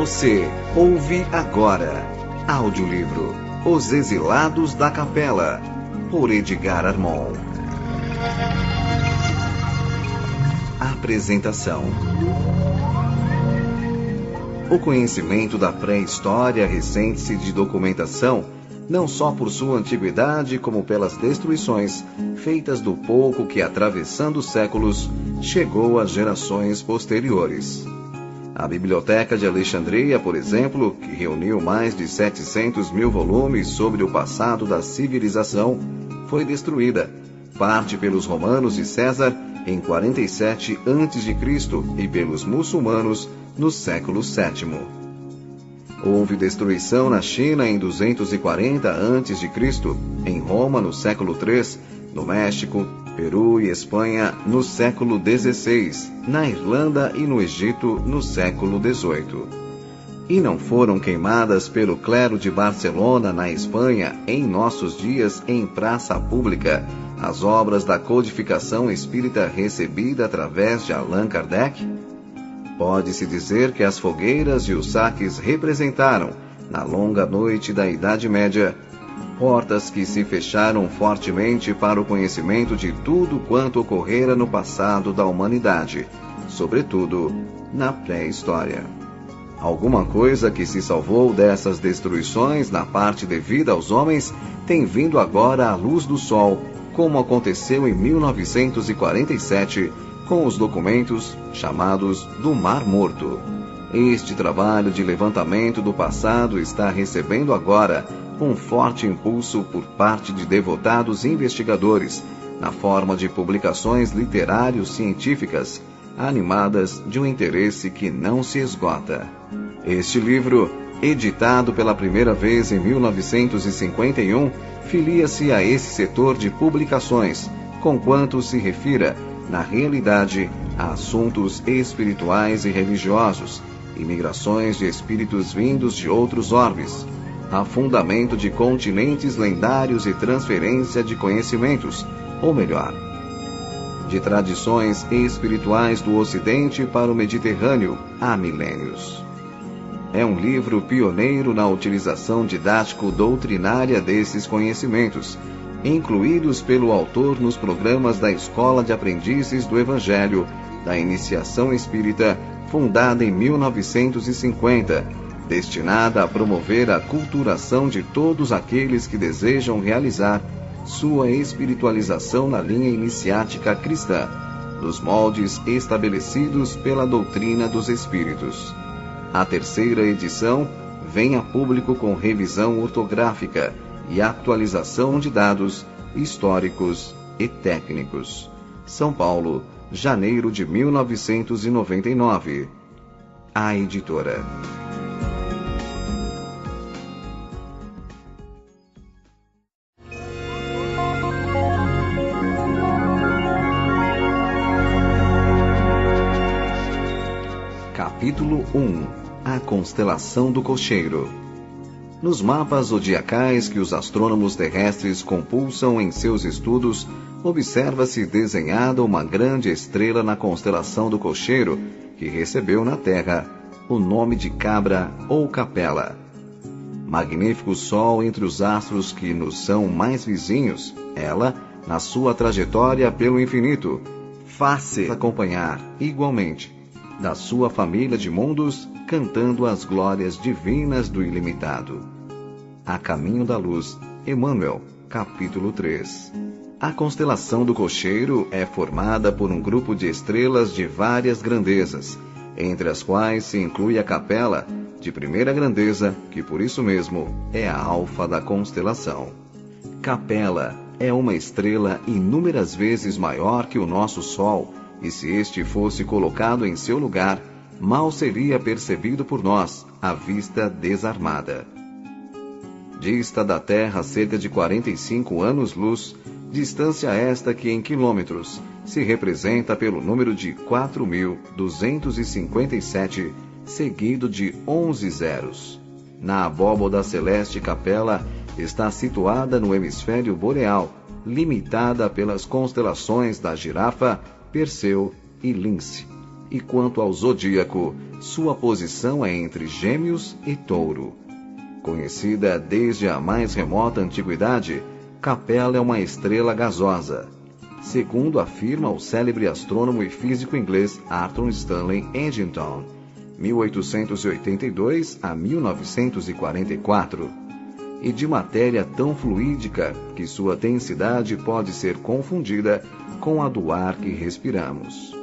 Você ouve agora audiolivro Os Exilados da Capela, por Edgar Armon. Apresentação: o conhecimento da pré-história ressente-se de documentação, não só por sua antiguidade, como pelas destruições feitas do pouco que, atravessando séculos, chegou às gerações posteriores. A Biblioteca de Alexandria, por exemplo, que reuniu mais de 700 mil volumes sobre o passado da civilização, foi destruída, parte pelos romanos de César em 47 a.C. e pelos muçulmanos no século VII. Houve destruição na China em 240 a.C., em Roma no século III, no México, Peru e Espanha no século XVI, na Irlanda e no Egito no século XVIII. E não foram queimadas pelo clero de Barcelona, na Espanha, em nossos dias, em praça pública, as obras da codificação espírita recebida através de Allan Kardec? Pode-se dizer que as fogueiras e os saques representaram, na longa noite da Idade Média, portas que se fecharam fortemente para o conhecimento de tudo quanto ocorrera no passado da humanidade, sobretudo na pré-história. Alguma coisa que se salvou dessas destruições na parte devida aos homens tem vindo agora à luz do sol, como aconteceu em 1947 com os documentos chamados do Mar Morto. Este trabalho de levantamento do passado está recebendo agora um forte impulso por parte de devotados investigadores, na forma de publicações literário-científicas, animadas de um interesse que não se esgota. Este livro, editado pela primeira vez em 1951, filia-se a esse setor de publicações, conquanto se refira, na realidade, a assuntos espirituais e religiosos, imigrações de espíritos vindos de outros orbes, afundamento de continentes lendários e transferência de conhecimentos, ou melhor, de tradições espirituais do Ocidente para o Mediterrâneo há milênios. É um livro pioneiro na utilização didático-doutrinária desses conhecimentos, incluídos pelo autor nos programas da Escola de Aprendizes do Evangelho, da Iniciação Espírita, fundada em 1950, destinada a promover a culturação de todos aqueles que desejam realizar sua espiritualização na linha iniciática cristã, nos moldes estabelecidos pela doutrina dos Espíritos. A terceira edição vem a público com revisão ortográfica e atualização de dados históricos e técnicos. São Paulo, janeiro de 1999. A editora. Capítulo 1. A constelação do Cocheiro. Nos mapas zodiacais que os astrônomos terrestres compulsam em seus estudos, observa-se desenhada uma grande estrela na constelação do Cocheiro, que recebeu na Terra o nome de Cabra ou Capela. Magnífico Sol entre os astros que nos são mais vizinhos, ela, na sua trajetória pelo infinito, faz-se acompanhar, igualmente, da sua família de mundos, cantando as glórias divinas do ilimitado. A caminho da luz, Emmanuel, capítulo 3. A constelação do Cocheiro é formada por um grupo de estrelas de várias grandezas, entre as quais se inclui a Capela, de primeira grandeza, que por isso mesmo é a alfa da constelação. Capela é uma estrela inúmeras vezes maior que o nosso Sol, e se este fosse colocado em seu lugar, mal seria percebido por nós, à vista desarmada. Dista da Terra cerca de 45 anos-luz, distância esta que em quilômetros se representa pelo número de 4.257, seguido de 11 zeros. Na abóboda celeste Capela está situada no hemisfério boreal, limitada pelas constelações da Girafa, Perseu e Lince. e quanto ao zodíaco, sua posição é entre Gêmeos e Touro. Conhecida desde a mais remota antiguidade, Capella é uma estrela gasosa. Segundo afirma o célebre astrônomo e físico inglês Arthur Stanley Eddington, 1882 a 1944, e de matéria tão fluídica que sua densidade pode ser confundida com a do ar que respiramos.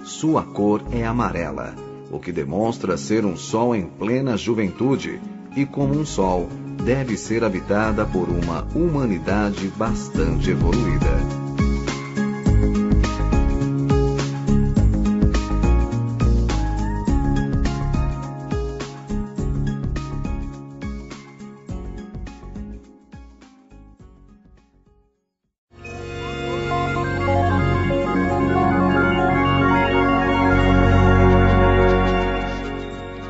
Sua cor é amarela, o que demonstra ser um sol em plena juventude, e como um sol, deve ser habitada por uma humanidade bastante evoluída.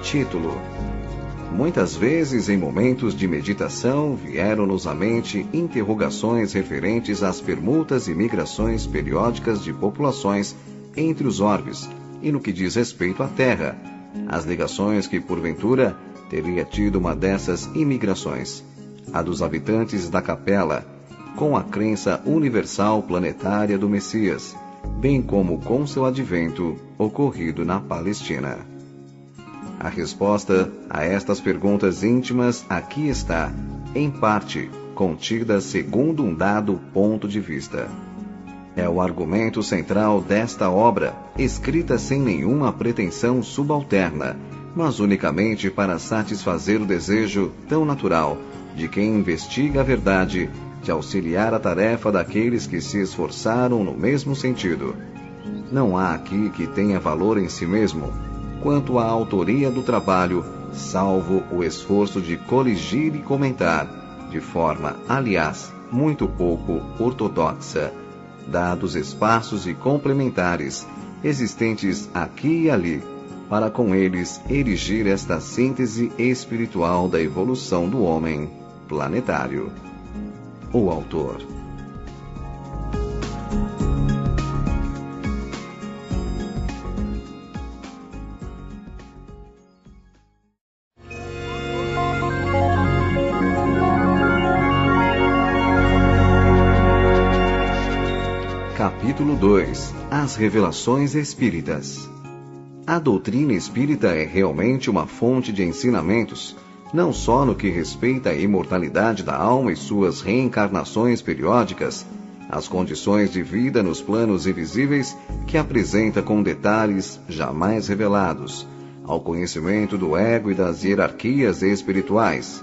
Título: Muitas vezes, em momentos de meditação, vieram-nos à mente interrogações referentes às permutas e migrações periódicas de populações entre os orbes e no que diz respeito à Terra, as ligações que, porventura, teria tido uma dessas imigrações, a dos habitantes da Capella, com a crença universal planetária do Messias, bem como com seu advento ocorrido na Palestina. A resposta a estas perguntas íntimas aqui está, em parte, contida segundo um dado ponto de vista. É o argumento central desta obra, escrita sem nenhuma pretensão subalterna, mas unicamente para satisfazer o desejo tão natural de quem investiga a verdade, de auxiliar a tarefa daqueles que se esforçaram no mesmo sentido. Não há aqui que tenha valor em si mesmo, quanto à autoria do trabalho, salvo o esforço de coligir e comentar, de forma, aliás, muito pouco ortodoxa, dados espaços e complementares, existentes aqui e ali, para com eles erigir esta síntese espiritual da evolução do homem planetário. O autor. Capítulo 2. As Revelações Espíritas. A doutrina espírita é realmente uma fonte de ensinamentos, não só no que respeita à imortalidade da alma e suas reencarnações periódicas, as condições de vida nos planos invisíveis que apresenta com detalhes jamais revelados, ao conhecimento do ego e das hierarquias espirituais,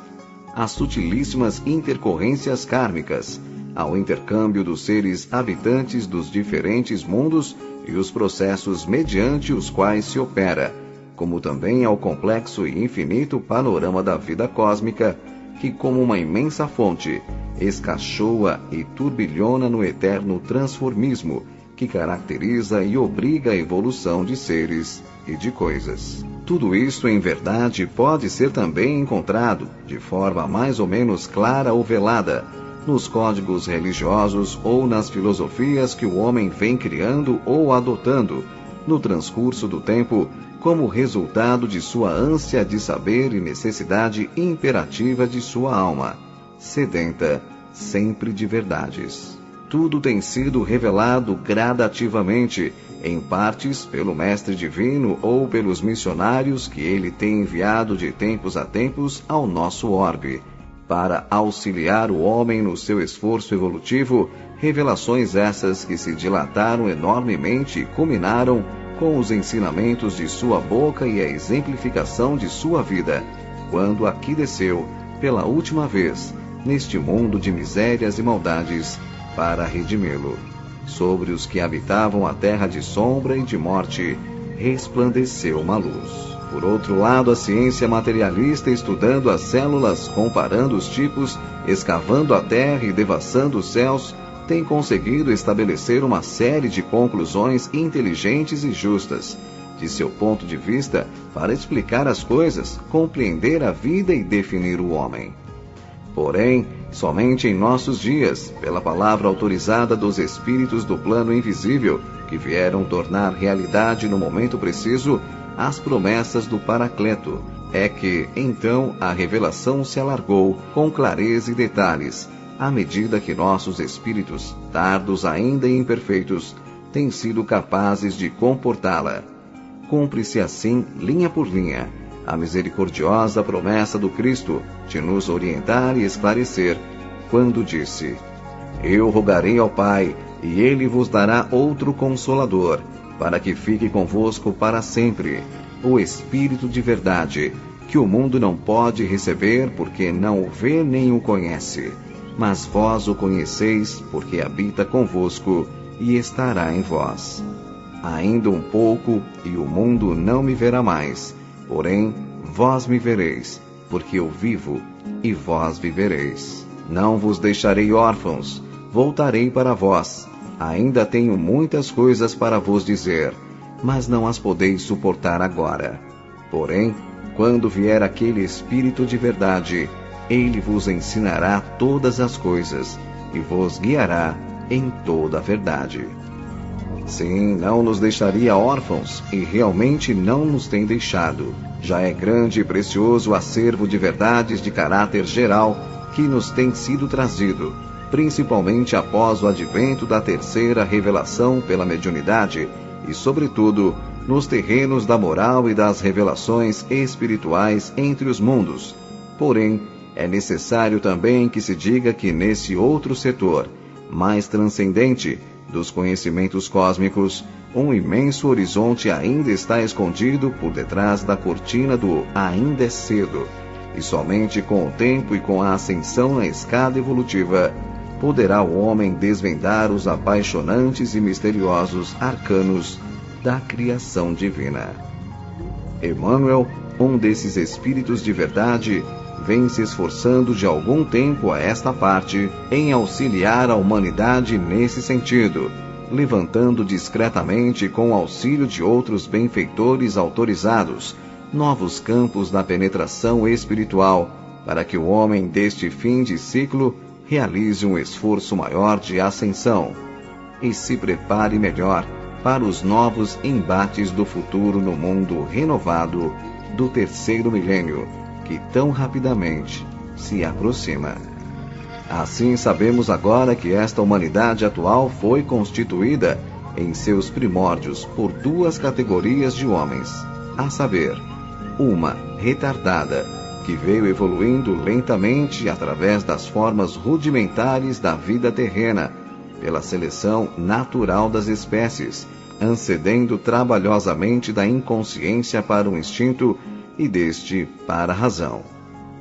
às sutilíssimas intercorrências kármicas, ao intercâmbio dos seres habitantes dos diferentes mundos e os processos mediante os quais se opera, como também ao complexo e infinito panorama da vida cósmica, que como uma imensa fonte, escachoa e turbilhona no eterno transformismo, que caracteriza e obriga a evolução de seres e de coisas. Tudo isso, em verdade, pode ser também encontrado, de forma mais ou menos clara ou velada, nos códigos religiosos ou nas filosofias que o homem vem criando ou adotando, no transcurso do tempo, como resultado de sua ânsia de saber e necessidade imperativa de sua alma, sedenta sempre de verdades. Tudo tem sido revelado gradativamente, em partes pelo Mestre Divino ou pelos missionários que ele tem enviado de tempos a tempos ao nosso orbe, para auxiliar o homem no seu esforço evolutivo, revelações essas que se dilataram enormemente e culminaram com os ensinamentos de sua boca e a exemplificação de sua vida, quando aqui desceu, pela última vez, neste mundo de misérias e maldades, para redimi-lo. Sobre os que habitavam a terra de sombra e de morte, resplandeceu uma luz. Por outro lado, a ciência materialista, estudando as células, comparando os tipos, escavando a terra e devassando os céus, tem conseguido estabelecer uma série de conclusões inteligentes e justas, de seu ponto de vista, para explicar as coisas, compreender a vida e definir o homem. Porém, Somente em nossos dias, pela palavra autorizada dos espíritos do plano invisível, que vieram tornar realidade no momento preciso as promessas do Paracleto, é que, então, a revelação se alargou com clareza e detalhes, à medida que nossos espíritos, tardos ainda e imperfeitos, têm sido capazes de comportá-la. Cumpre-se assim, linha por linha, a misericordiosa promessa do Cristo de nos orientar e esclarecer, quando disse: Eu rogarei ao Pai, e Ele vos dará outro Consolador, para que fique convosco para sempre, o Espírito de verdade, que o mundo não pode receber porque não o vê nem o conhece. Mas vós o conheceis, porque habita convosco e estará em vós. Ainda um pouco, e o mundo não me verá mais, porém, vós me vereis, porque eu vivo, e vós vivereis. Não vos deixarei órfãos, voltarei para vós. Ainda tenho muitas coisas para vos dizer, mas não as podeis suportar agora. Porém, quando vier aquele Espírito de verdade, ele vos ensinará todas as coisas, e vos guiará em toda a verdade. Sim, não nos deixaria órfãos, e realmente não nos tem deixado. Já é grande e precioso o acervo de verdades de caráter geral que nos tem sido trazido, principalmente após o advento da terceira revelação pela mediunidade, e sobretudo nos terrenos da moral e das revelações espirituais entre os mundos. Porém, é necessário também que se diga que nesse outro setor, mais transcendente, dos conhecimentos cósmicos, um imenso horizonte ainda está escondido por detrás da cortina do ainda é cedo, e somente com o tempo e com a ascensão na escada evolutiva poderá o homem desvendar os apaixonantes e misteriosos arcanos da criação divina. Emmanuel, um desses espíritos de verdade, vem se esforçando de algum tempo a esta parte em auxiliar a humanidade nesse sentido, levantando discretamente com o auxílio de outros benfeitores autorizados, novos campos da penetração espiritual, para que o homem deste fim de ciclo realize um esforço maior de ascensão e se prepare melhor para os novos embates do futuro no mundo renovado do terceiro milênio, que tão rapidamente se aproxima. Assim sabemos agora que esta humanidade atual foi constituída, em seus primórdios, por duas categorias de homens, a saber, uma retardada, que veio evoluindo lentamente através das formas rudimentares da vida terrena, pela seleção natural das espécies, ancedendo trabalhosamente da inconsciência para o instinto e deste para a razão.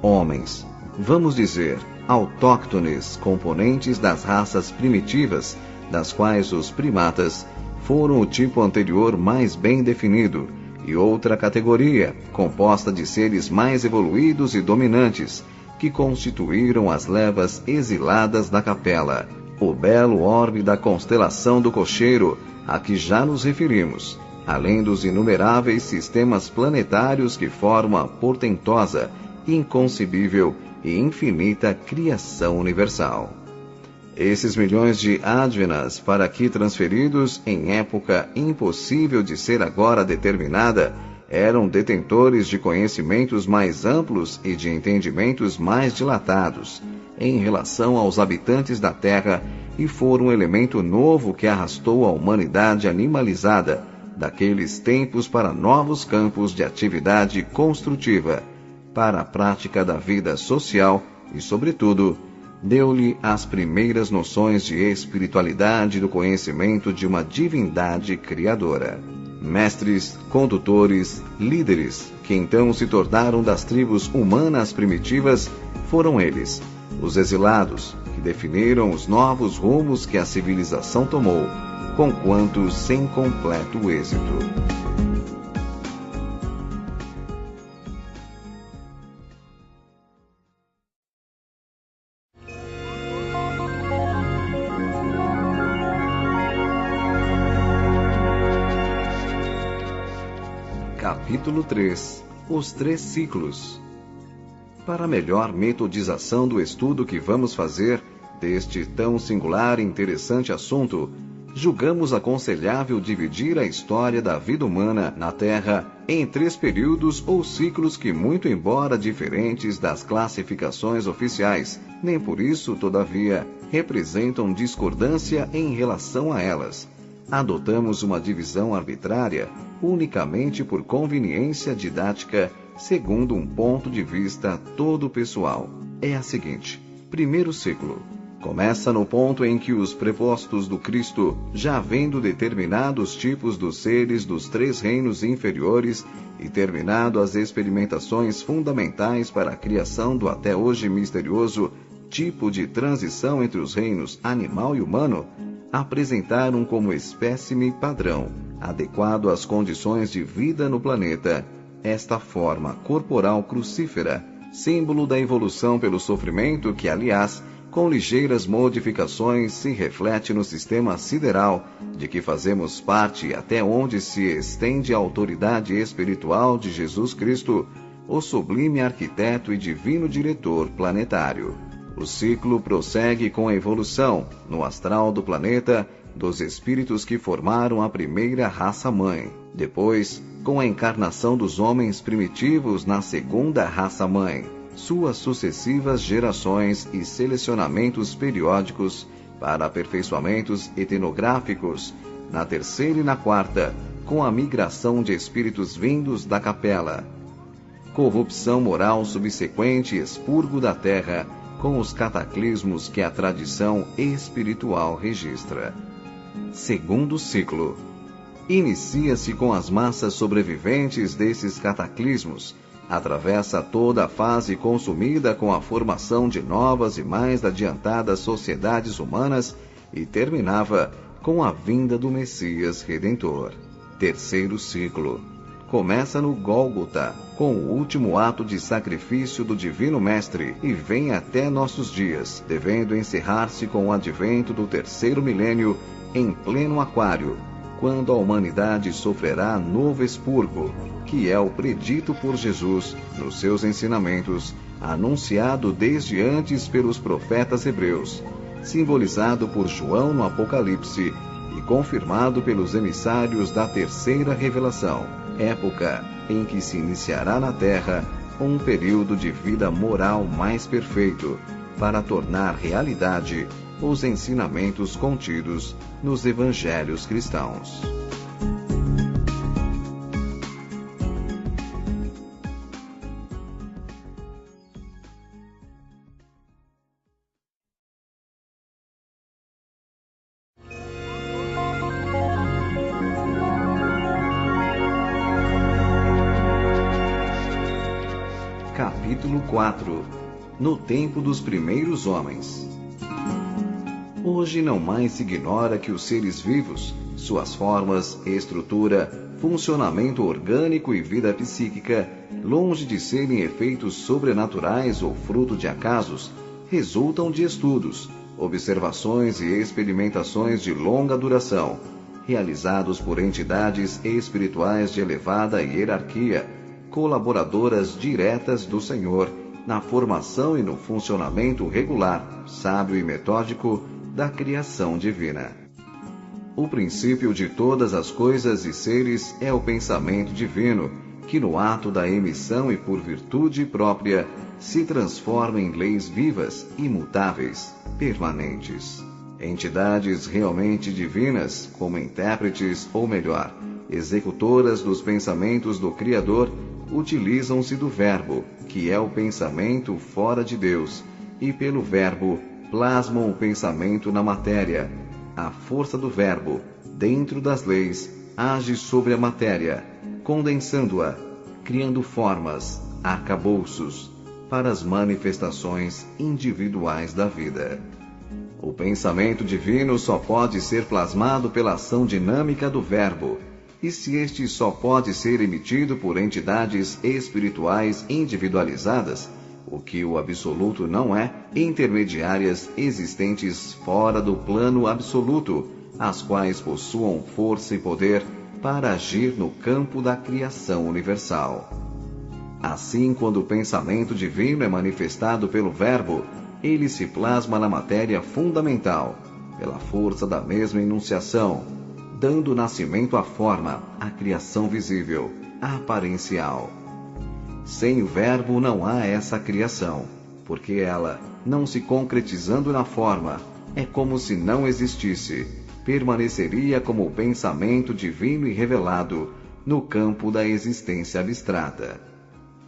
Homens, vamos dizer, autóctones, componentes das raças primitivas, das quais os primatas foram o tipo anterior mais bem definido, e outra categoria, composta de seres mais evoluídos e dominantes, que constituíram as levas exiladas da capela, o belo orbe da constelação do Cocheiro, a que já nos referimos, além dos inumeráveis sistemas planetários que formam a portentosa, inconcebível e infinita criação universal. Esses milhões de advenas para aqui transferidos em época impossível de ser agora determinada, eram detentores de conhecimentos mais amplos e de entendimentos mais dilatados em relação aos habitantes da Terra e foram um elemento novo que arrastou a humanidade animalizada daqueles tempos para novos campos de atividade construtiva, para a prática da vida social e, sobretudo, deu-lhe as primeiras noções de espiritualidade do conhecimento de uma divindade criadora. Mestres, condutores, líderes, que então se tornaram das tribos humanas primitivas, foram eles, os exilados, que definiram os novos rumos que a civilização tomou, conquanto sem completo êxito. Capítulo 3 Os Três Ciclos. Para melhor metodização do estudo que vamos fazer deste tão singular e interessante assunto, julgamos aconselhável dividir a história da vida humana na Terra em 3 períodos ou ciclos que, muito embora diferentes das classificações oficiais, nem por isso, todavia, representam discordância em relação a elas. Adotamos uma divisão arbitrária unicamente por conveniência didática, segundo um ponto de vista todo pessoal. É a seguinte: primeiro ciclo. Começa no ponto em que os prepostos do Cristo, já vendo determinados tipos dos seres dos 3 reinos inferiores e terminado as experimentações fundamentais para a criação do até hoje misterioso tipo de transição entre os reinos animal e humano, apresentaram como espécime padrão, adequado às condições de vida no planeta, esta forma corporal crucífera, símbolo da evolução pelo sofrimento que, aliás, com ligeiras modificações, se reflete no sistema sideral de que fazemos parte e até onde se estende a autoridade espiritual de Jesus Cristo, o sublime arquiteto e divino diretor planetário. O ciclo prossegue com a evolução, no astral do planeta, dos espíritos que formaram a primeira raça-mãe. Depois, com a encarnação dos homens primitivos na segunda raça-mãe, suas sucessivas gerações e selecionamentos periódicos para aperfeiçoamentos etnográficos, na terceira e na quarta, com a migração de espíritos vindos da capela. Corrupção moral subsequente e expurgo da terra, com os cataclismos que a tradição espiritual registra. Segundo ciclo. Inicia-se com as massas sobreviventes desses cataclismos, atravessa toda a fase consumida com a formação de novas e mais adiantadas sociedades humanas e terminava com a vinda do Messias Redentor. Terceiro ciclo. Começa no Gólgota, com o último ato de sacrifício do Divino Mestre e vem até nossos dias, devendo encerrar-se com o advento do terceiro milênio em pleno aquário, quando a humanidade sofrerá novo expurgo, que é o predito por Jesus nos seus ensinamentos, anunciado desde antes pelos profetas hebreus, simbolizado por João no Apocalipse e confirmado pelos emissários da terceira revelação, época em que se iniciará na Terra um período de vida moral mais perfeito, para tornar realidade os ensinamentos contidos nos evangelhos cristãos. Capítulo 4. No tempo dos primeiros homens. Hoje não mais se ignora que os seres vivos, suas formas, estrutura, funcionamento orgânico e vida psíquica, longe de serem efeitos sobrenaturais ou fruto de acasos, resultam de estudos, observações e experimentações de longa duração, realizados por entidades espirituais de elevada hierarquia, colaboradoras diretas do Senhor, na formação e no funcionamento regular, sábio e metódico da criação divina. O princípio de todas as coisas e seres é o pensamento divino, que no ato da emissão e por virtude própria se transforma em leis vivas, imutáveis, permanentes. Entidades realmente divinas, como intérpretes ou melhor, executoras dos pensamentos do Criador, utilizam-se do Verbo, que é o pensamento fora de Deus, e pelo Verbo plasmam o pensamento na matéria. A força do Verbo, dentro das leis, age sobre a matéria, condensando-a, criando formas, arcabouços, para as manifestações individuais da vida. O pensamento divino só pode ser plasmado pela ação dinâmica do Verbo, e se este só pode ser emitido por entidades espirituais individualizadas, o que o absoluto não é, intermediárias existentes fora do plano absoluto, as quais possuam força e poder para agir no campo da criação universal. Assim, quando o pensamento divino é manifestado pelo Verbo, ele se plasma na matéria fundamental, pela força da mesma enunciação, dando nascimento à forma, à criação visível, aparencial. Sem o Verbo não há essa criação, porque ela, não se concretizando na forma, é como se não existisse, permaneceria como o pensamento divino e revelado no campo da existência abstrata.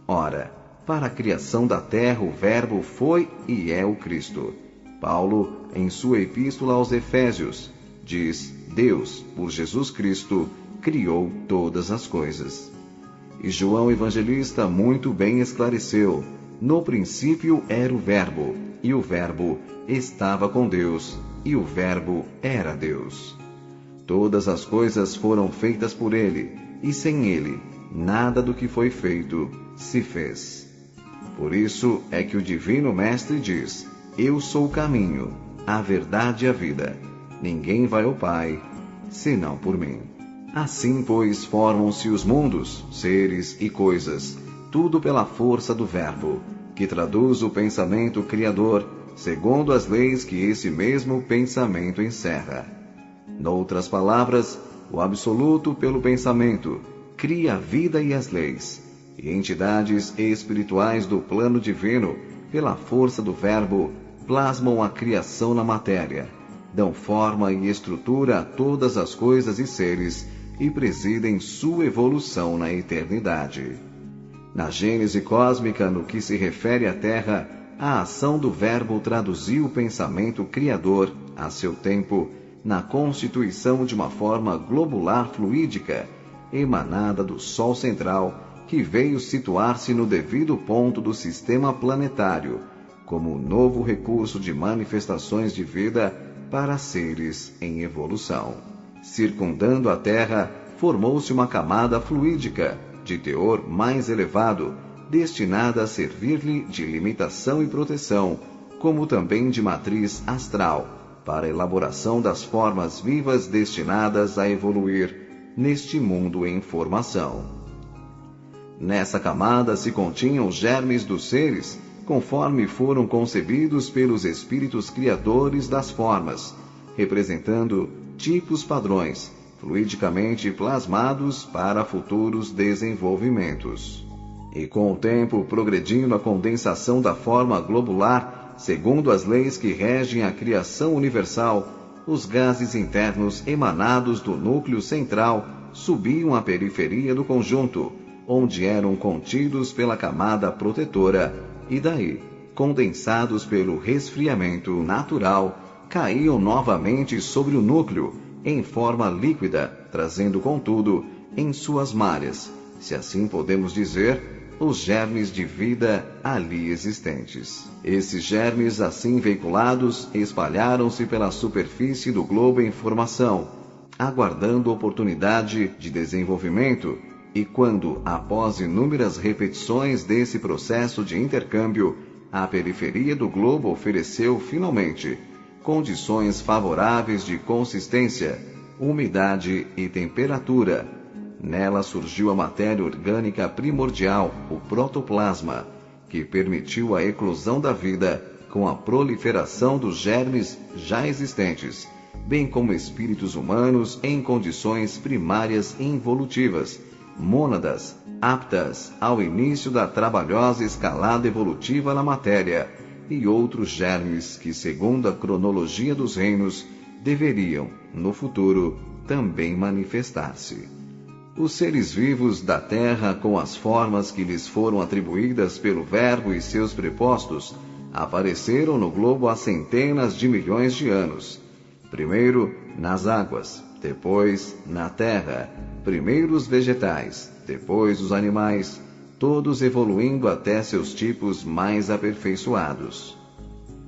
Ora, para a criação da terra o Verbo foi e é o Cristo. Paulo, em sua epístola aos Efésios, diz: Deus, por Jesus Cristo, criou todas as coisas. E João Evangelista muito bem esclareceu: no princípio era o Verbo, e o Verbo estava com Deus, e o Verbo era Deus. Todas as coisas foram feitas por ele, e sem ele, nada do que foi feito se fez. Por isso é que o Divino Mestre diz: Eu sou o caminho, a verdade e a vida. Ninguém vai ao Pai, senão por mim. Assim, pois, formam-se os mundos, seres e coisas, tudo pela força do Verbo, que traduz o pensamento criador, segundo as leis que esse mesmo pensamento encerra. Noutras palavras, o absoluto pelo pensamento cria a vida e as leis, e entidades espirituais do plano divino, pela força do Verbo, plasmam a criação na matéria, dão forma e estrutura a todas as coisas e seres e presidem sua evolução na eternidade. Na gênese cósmica, no que se refere à Terra, a ação do Verbo traduziu o pensamento criador, a seu tempo, na constituição de uma forma globular fluídica, emanada do Sol central, que veio situar-se no devido ponto do sistema planetário, como novo recurso de manifestações de vida para seres em evolução. Circundando a Terra, formou-se uma camada fluídica, de teor mais elevado, destinada a servir-lhe de limitação e proteção, como também de matriz astral, para a elaboração das formas vivas destinadas a evoluir neste mundo em formação. Nessa camada se continham os germes dos seres, conforme foram concebidos pelos espíritos criadores das formas, representando tipos padrões, fluidicamente plasmados para futuros desenvolvimentos. E com o tempo progredindo a condensação da forma globular, segundo as leis que regem a criação universal, os gases internos emanados do núcleo central subiam à periferia do conjunto, onde eram contidos pela camada protetora, e daí, condensados pelo resfriamento natural, caíam novamente sobre o núcleo, em forma líquida, trazendo, contudo, em suas malhas, se assim podemos dizer, os germes de vida ali existentes. Esses germes, assim veiculados, espalharam-se pela superfície do globo em formação, aguardando oportunidade de desenvolvimento, e quando, após inúmeras repetições desse processo de intercâmbio, a periferia do globo ofereceu, finalmente, condições favoráveis de consistência, umidade e temperatura, nela surgiu a matéria orgânica primordial, o protoplasma, que permitiu a eclosão da vida com a proliferação dos germes já existentes, bem como espíritos humanos em condições primárias involutivas, mônadas, aptas ao início da trabalhosa escalada evolutiva na matéria, e outros germes que, segundo a cronologia dos reinos, deveriam, no futuro, também manifestar-se. Os seres vivos da Terra, com as formas que lhes foram atribuídas pelo Verbo e seus prepostos, apareceram no globo há centenas de milhões de anos. Primeiro nas águas, depois na terra, primeiro os vegetais, depois os animais, todos evoluindo até seus tipos mais aperfeiçoados.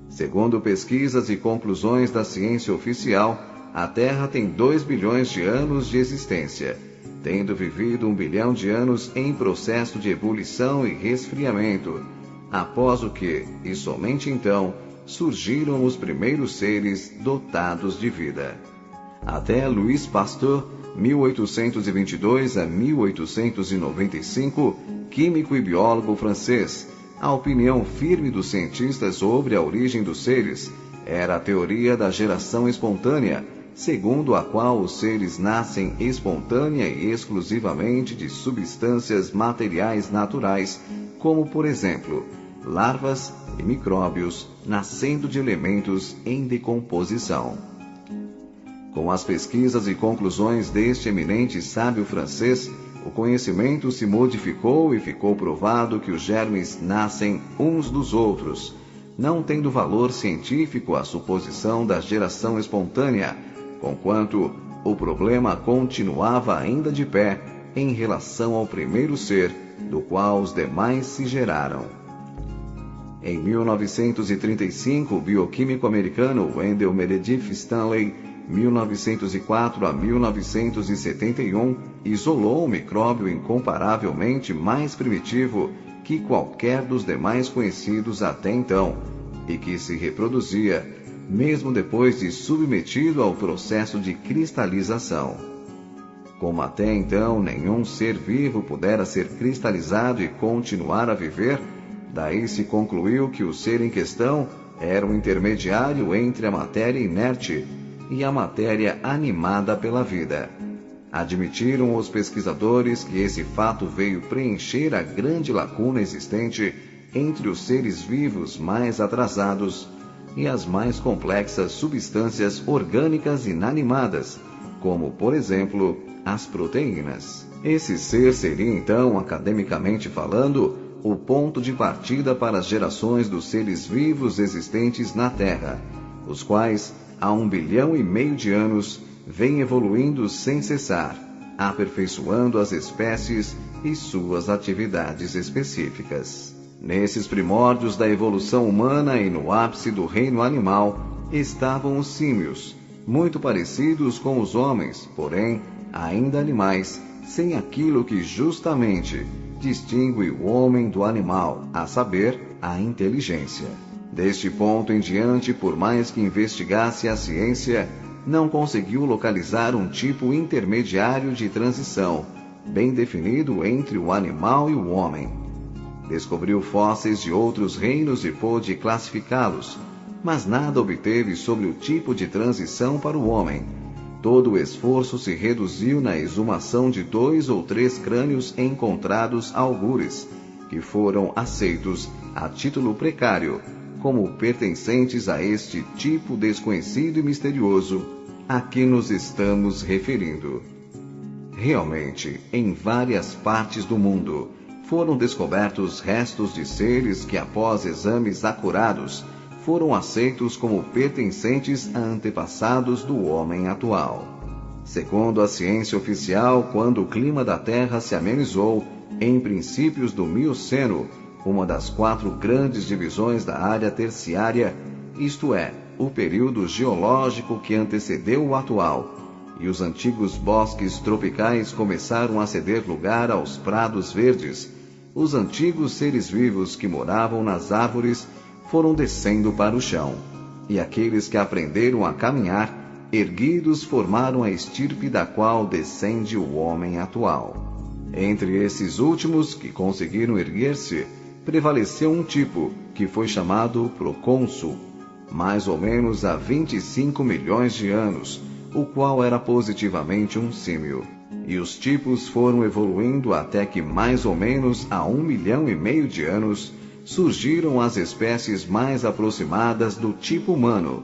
Segundo pesquisas e conclusões da ciência oficial, a Terra tem 2 bilhões de anos de existência, tendo vivido 1 bilhão de anos em processo de ebulição e resfriamento, após o que, e somente então, surgiram os primeiros seres dotados de vida. Até Louis Pasteur, 1822 a 1895, químico e biólogo francês. A opinião firme dos cientistas sobre a origem dos seres era a teoria da geração espontânea, segundo a qual os seres nascem espontânea e exclusivamente de substâncias materiais naturais, como, por exemplo, larvas e micróbios nascendo de elementos em decomposição. Com as pesquisas e conclusões deste eminente sábio francês, o conhecimento se modificou e ficou provado que os germes nascem uns dos outros, não tendo valor científico a suposição da geração espontânea, conquanto o problema continuava ainda de pé em relação ao primeiro ser, do qual os demais se geraram. Em 1935, o bioquímico americano Wendell Meredith Stanley, 1904 a 1971, isolou um micróbio incomparavelmente mais primitivo que qualquer dos demais conhecidos até então, e que se reproduzia, mesmo depois de submetido ao processo de cristalização. Como até então nenhum ser vivo pudera ser cristalizado e continuar a viver, daí se concluiu que o ser em questão era um intermediário entre a matéria inerte e a matéria animada pela vida. Admitiram os pesquisadores que esse fato veio preencher a grande lacuna existente entre os seres vivos mais atrasados e as mais complexas substâncias orgânicas inanimadas, como, por exemplo, as proteínas. Esse ser seria, então, academicamente falando, o ponto de partida para as gerações dos seres vivos existentes na Terra, os quais, há 1,5 bilhão de anos, vêm evoluindo sem cessar, aperfeiçoando as espécies e suas atividades específicas. Nesses primórdios da evolução humana e no ápice do reino animal, estavam os símios, muito parecidos com os homens, porém, ainda animais, sem aquilo que justamente distingue o homem do animal, a saber, a inteligência. Deste ponto em diante, por mais que investigasse a ciência, não conseguiu localizar um tipo intermediário de transição, bem definido entre o animal e o homem. Descobriu fósseis de outros reinos e pôde classificá-los, mas nada obteve sobre o tipo de transição para o homem. Todo o esforço se reduziu na exumação de 2 ou 3 crânios encontrados algures, que foram aceitos a título precário, como pertencentes a este tipo desconhecido e misterioso a que nos estamos referindo. Realmente, em várias partes do mundo, foram descobertos restos de seres que, após exames acurados, foram aceitos como pertencentes a antepassados do homem atual. Segundo a ciência oficial, quando o clima da Terra se amenizou, em princípios do Mioceno, uma das 4 grandes divisões da área terciária, isto é, o período geológico que antecedeu o atual, e os antigos bosques tropicais começaram a ceder lugar aos prados verdes, os antigos seres vivos que moravam nas árvores foram descendo para o chão, e aqueles que aprenderam a caminhar, erguidos, formaram a estirpe da qual descende o homem atual. Entre esses últimos que conseguiram erguer-se, prevaleceu um tipo que foi chamado procônsul, mais ou menos há 25 milhões de anos, o qual era positivamente um símio. E os tipos foram evoluindo até que mais ou menos há 1,5 milhão de anos surgiram as espécies mais aproximadas do tipo humano.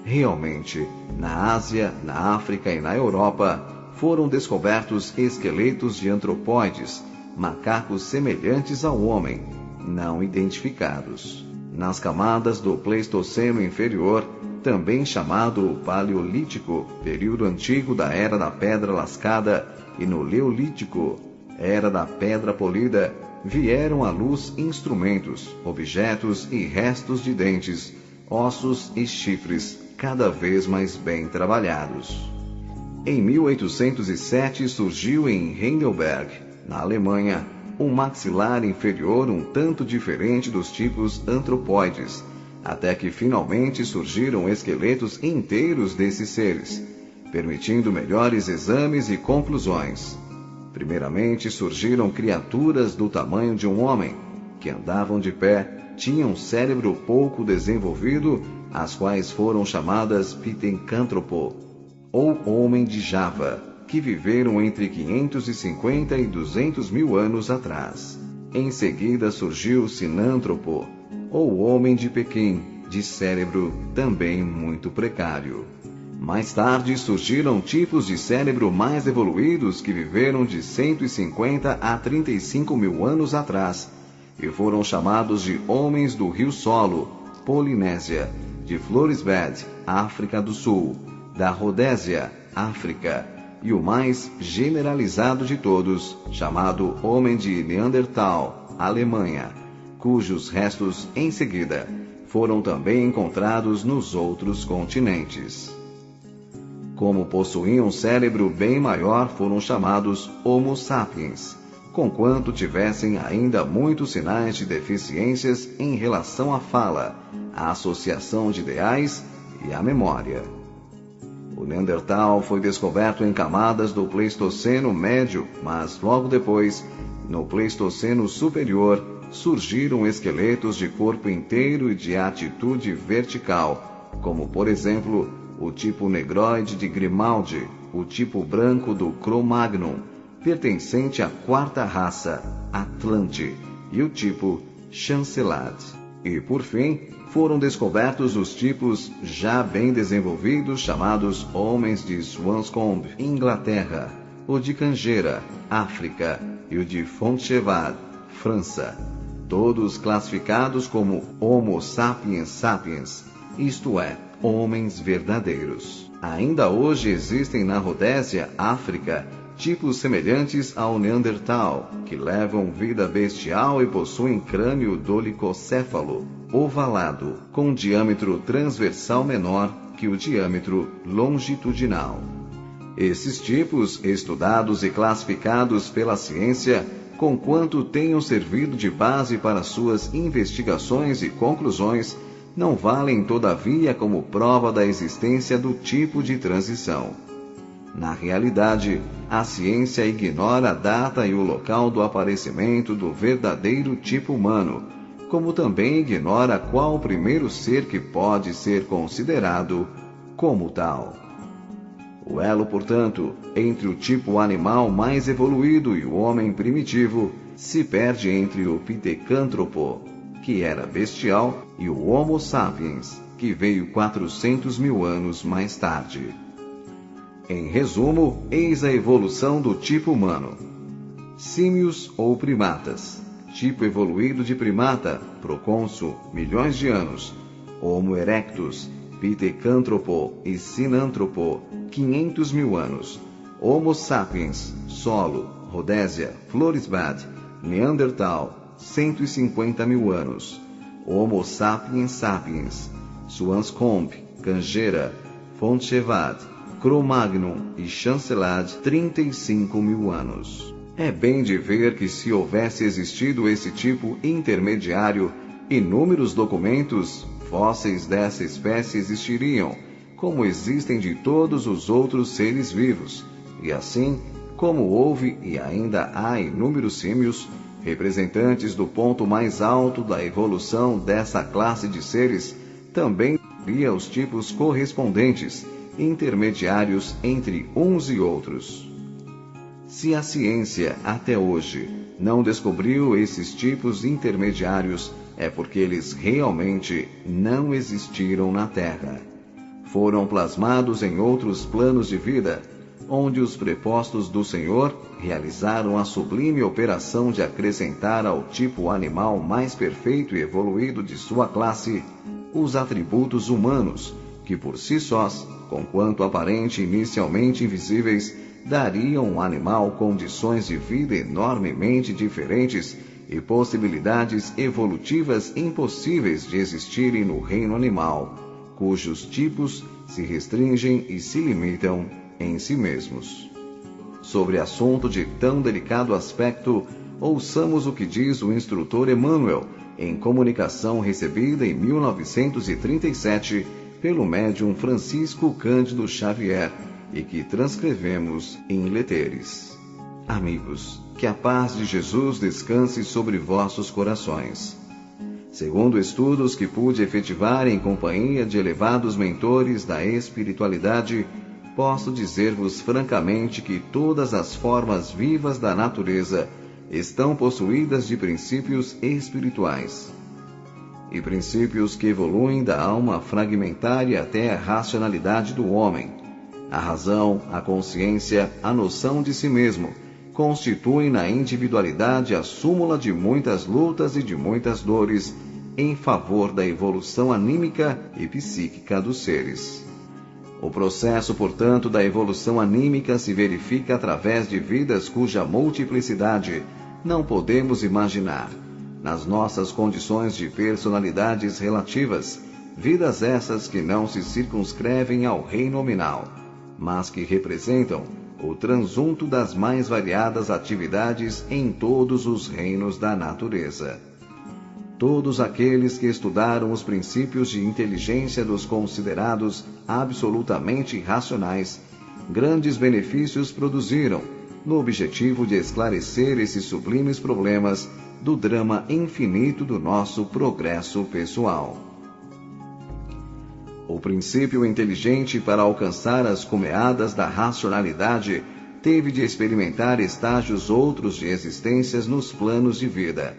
Realmente, na Ásia, na África e na Europa, foram descobertos esqueletos de antropóides, macacos semelhantes ao homem, não identificados. Nas camadas do Pleistoceno inferior, também chamado Paleolítico, período antigo da Era da Pedra Lascada, e no Leolítico, Era da Pedra Polida, vieram à luz instrumentos, objetos e restos de dentes, ossos e chifres, cada vez mais bem trabalhados. Em 1807 surgiu em Heidelberg, na Alemanha, um maxilar inferior um tanto diferente dos tipos antropóides, até que finalmente surgiram esqueletos inteiros desses seres. permitindo melhores exames e conclusões. Primeiramente surgiram criaturas do tamanho de um homem, que andavam de pé, tinham cérebro pouco desenvolvido, as quais foram chamadas Pitecântropo, ou Homem de Java, que viveram entre 550 e 200 mil anos atrás. Em seguida surgiu Sinântropo, ou Homem de Pequim, de cérebro também muito precário. Mais tarde surgiram tipos de cérebro mais evoluídos que viveram de 150 a 35 mil anos atrás e foram chamados de Homens do Rio Solo, Polinésia, de Flores Bad, África do Sul, da Rodésia, África, e o mais generalizado de todos, chamado Homem de Neandertal, Alemanha, cujos restos, em seguida, foram também encontrados nos outros continentes. Como possuíam um cérebro bem maior, foram chamados Homo sapiens, conquanto tivessem ainda muitos sinais de deficiências em relação à fala, à associação de ideais e à memória. O Neandertal foi descoberto em camadas do Pleistoceno médio, mas logo depois, no Pleistoceno superior, surgiram esqueletos de corpo inteiro e de atitude vertical, como por exemplo o tipo negroide de Grimaldi, o tipo branco do Cro-Magnon, pertencente à quarta raça, Atlante, e o tipo Chancelad. E por fim, foram descobertos os tipos já bem desenvolvidos chamados Homens de Swanscombe, Inglaterra, o de Cangeira, África, e o de Fontchevad, França, todos classificados como Homo sapiens sapiens, isto é, homens verdadeiros. Ainda hoje existem na Rodésia, África, tipos semelhantes ao Neandertal, que levam vida bestial e possuem crânio dolicocéfalo, ovalado, com diâmetro transversal menor que o diâmetro longitudinal. Esses tipos, estudados e classificados pela ciência, conquanto tenham servido de base para suas investigações e conclusões, não valem todavia como prova da existência do tipo de transição. Na realidade, a ciência ignora a data e o local do aparecimento do verdadeiro tipo humano, como também ignora qual o primeiro ser que pode ser considerado como tal. O elo, portanto, entre o tipo animal mais evoluído e o homem primitivo se perde entre o Pitecântropo, que era bestial, e o Homo sapiens, que veio 400 mil anos mais tarde. Em resumo, eis a evolução do tipo humano. Símios ou primatas. Tipo evoluído de primata, procônsul, milhões de anos. Homo erectus, Pitecântropo e Sinântropo, 500 mil anos. Homo sapiens, solo, Rodésia, Floresbad, Neandertal, 150 mil anos. Homo sapiens sapiens, Swanscombe, Cangeira, Fontchevad, Cro-Magnon e Chancelad, 35 mil anos. É bem de ver que se houvesse existido esse tipo intermediário, inúmeros documentos fósseis dessa espécie existiriam, como existem de todos os outros seres vivos, e assim, como houve e ainda há inúmeros símios, representantes do ponto mais alto da evolução dessa classe de seres, também havia os tipos correspondentes, intermediários entre uns e outros. Se a ciência, até hoje, não descobriu esses tipos intermediários, é porque eles realmente não existiram na Terra. Foram plasmados em outros planos de vida, onde os prepostos do Senhor realizaram a sublime operação de acrescentar ao tipo animal mais perfeito e evoluído de sua classe os atributos humanos, que por si sós, conquanto aparente inicialmente invisíveis, dariam ao animal condições de vida enormemente diferentes e possibilidades evolutivas impossíveis de existirem no reino animal, cujos tipos se restringem e se limitam em si mesmos. Sobre assunto de tão delicado aspecto, ouçamos o que diz o instrutor Emmanuel em comunicação recebida em 1937 pelo médium Francisco Cândido Xavier, e que transcrevemos em leteres. Amigos, que a paz de Jesus descanse sobre vossos corações. Segundo estudos que pude efetivar em companhia de elevados mentores da espiritualidade, posso dizer-vos francamente que todas as formas vivas da natureza estão possuídas de princípios espirituais. E princípios que evoluem da alma fragmentária até a racionalidade do homem. A razão, a consciência, a noção de si mesmo, constituem na individualidade a súmula de muitas lutas e de muitas dores em favor da evolução anímica e psíquica dos seres. O processo, portanto, da evolução anímica se verifica através de vidas cuja multiplicidade não podemos imaginar, nas nossas condições de personalidades relativas, vidas essas que não se circunscrevem ao reino nominal, mas que representam o transunto das mais variadas atividades em todos os reinos da natureza. Todos aqueles que estudaram os princípios de inteligência dos considerados absolutamente racionais, grandes benefícios produziram, no objetivo de esclarecer esses sublimes problemas do drama infinito do nosso progresso pessoal. O princípio inteligente, para alcançar as cumeadas da racionalidade, teve de experimentar estágios outros de existências nos planos de vida.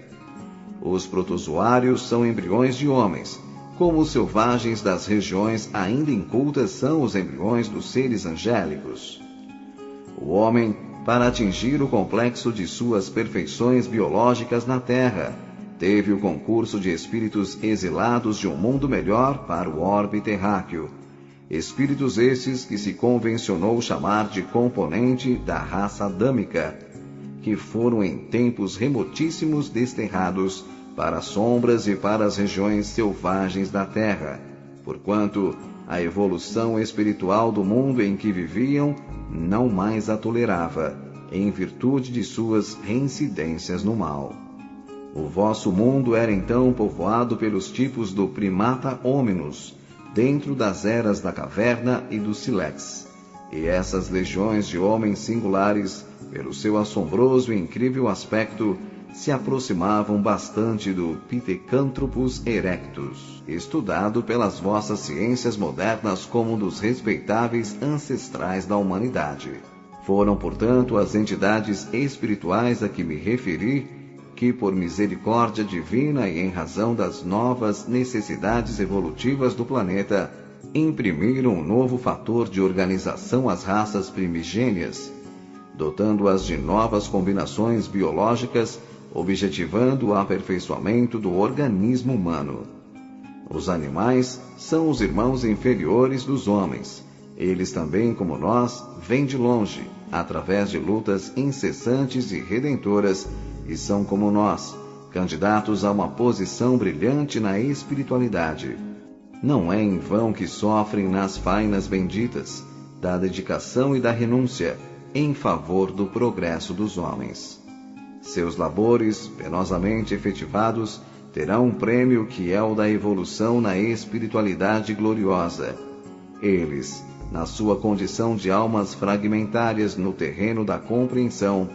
Os protozoários são embriões de homens, como os selvagens das regiões ainda incultas são os embriões dos seres angélicos. O homem, para atingir o complexo de suas perfeições biológicas na Terra, teve o concurso de espíritos exilados de um mundo melhor para o orbe terráqueo. Espíritos esses que se convencionou chamar de componente da raça adâmica, que foram em tempos remotíssimos desterrados para as sombras e para as regiões selvagens da Terra, porquanto a evolução espiritual do mundo em que viviam não mais a tolerava, em virtude de suas reincidências no mal. O vosso mundo era então povoado pelos tipos do primata hominus, dentro das eras da caverna e do sílex, e essas legiões de homens singulares, pelo seu assombroso e incrível aspecto, se aproximavam bastante do Pithecanthropus erectus, estudado pelas vossas ciências modernas como um dos respeitáveis ancestrais da humanidade. Foram, portanto, as entidades espirituais a que me referi, que, por misericórdia divina e em razão das novas necessidades evolutivas do planeta, imprimiram um novo fator de organização às raças primigênias, dotando-as de novas combinações biológicas, objetivando o aperfeiçoamento do organismo humano. Os animais são os irmãos inferiores dos homens. Eles também, como nós, vêm de longe, através de lutas incessantes e redentoras, e são como nós, candidatos a uma posição brilhante na espiritualidade. Não é em vão que sofrem nas fainas benditas, da dedicação e da renúncia, em favor do progresso dos homens. Seus labores, penosamente efetivados, terão um prêmio que é o da evolução na espiritualidade gloriosa. Eles, na sua condição de almas fragmentárias no terreno da compreensão,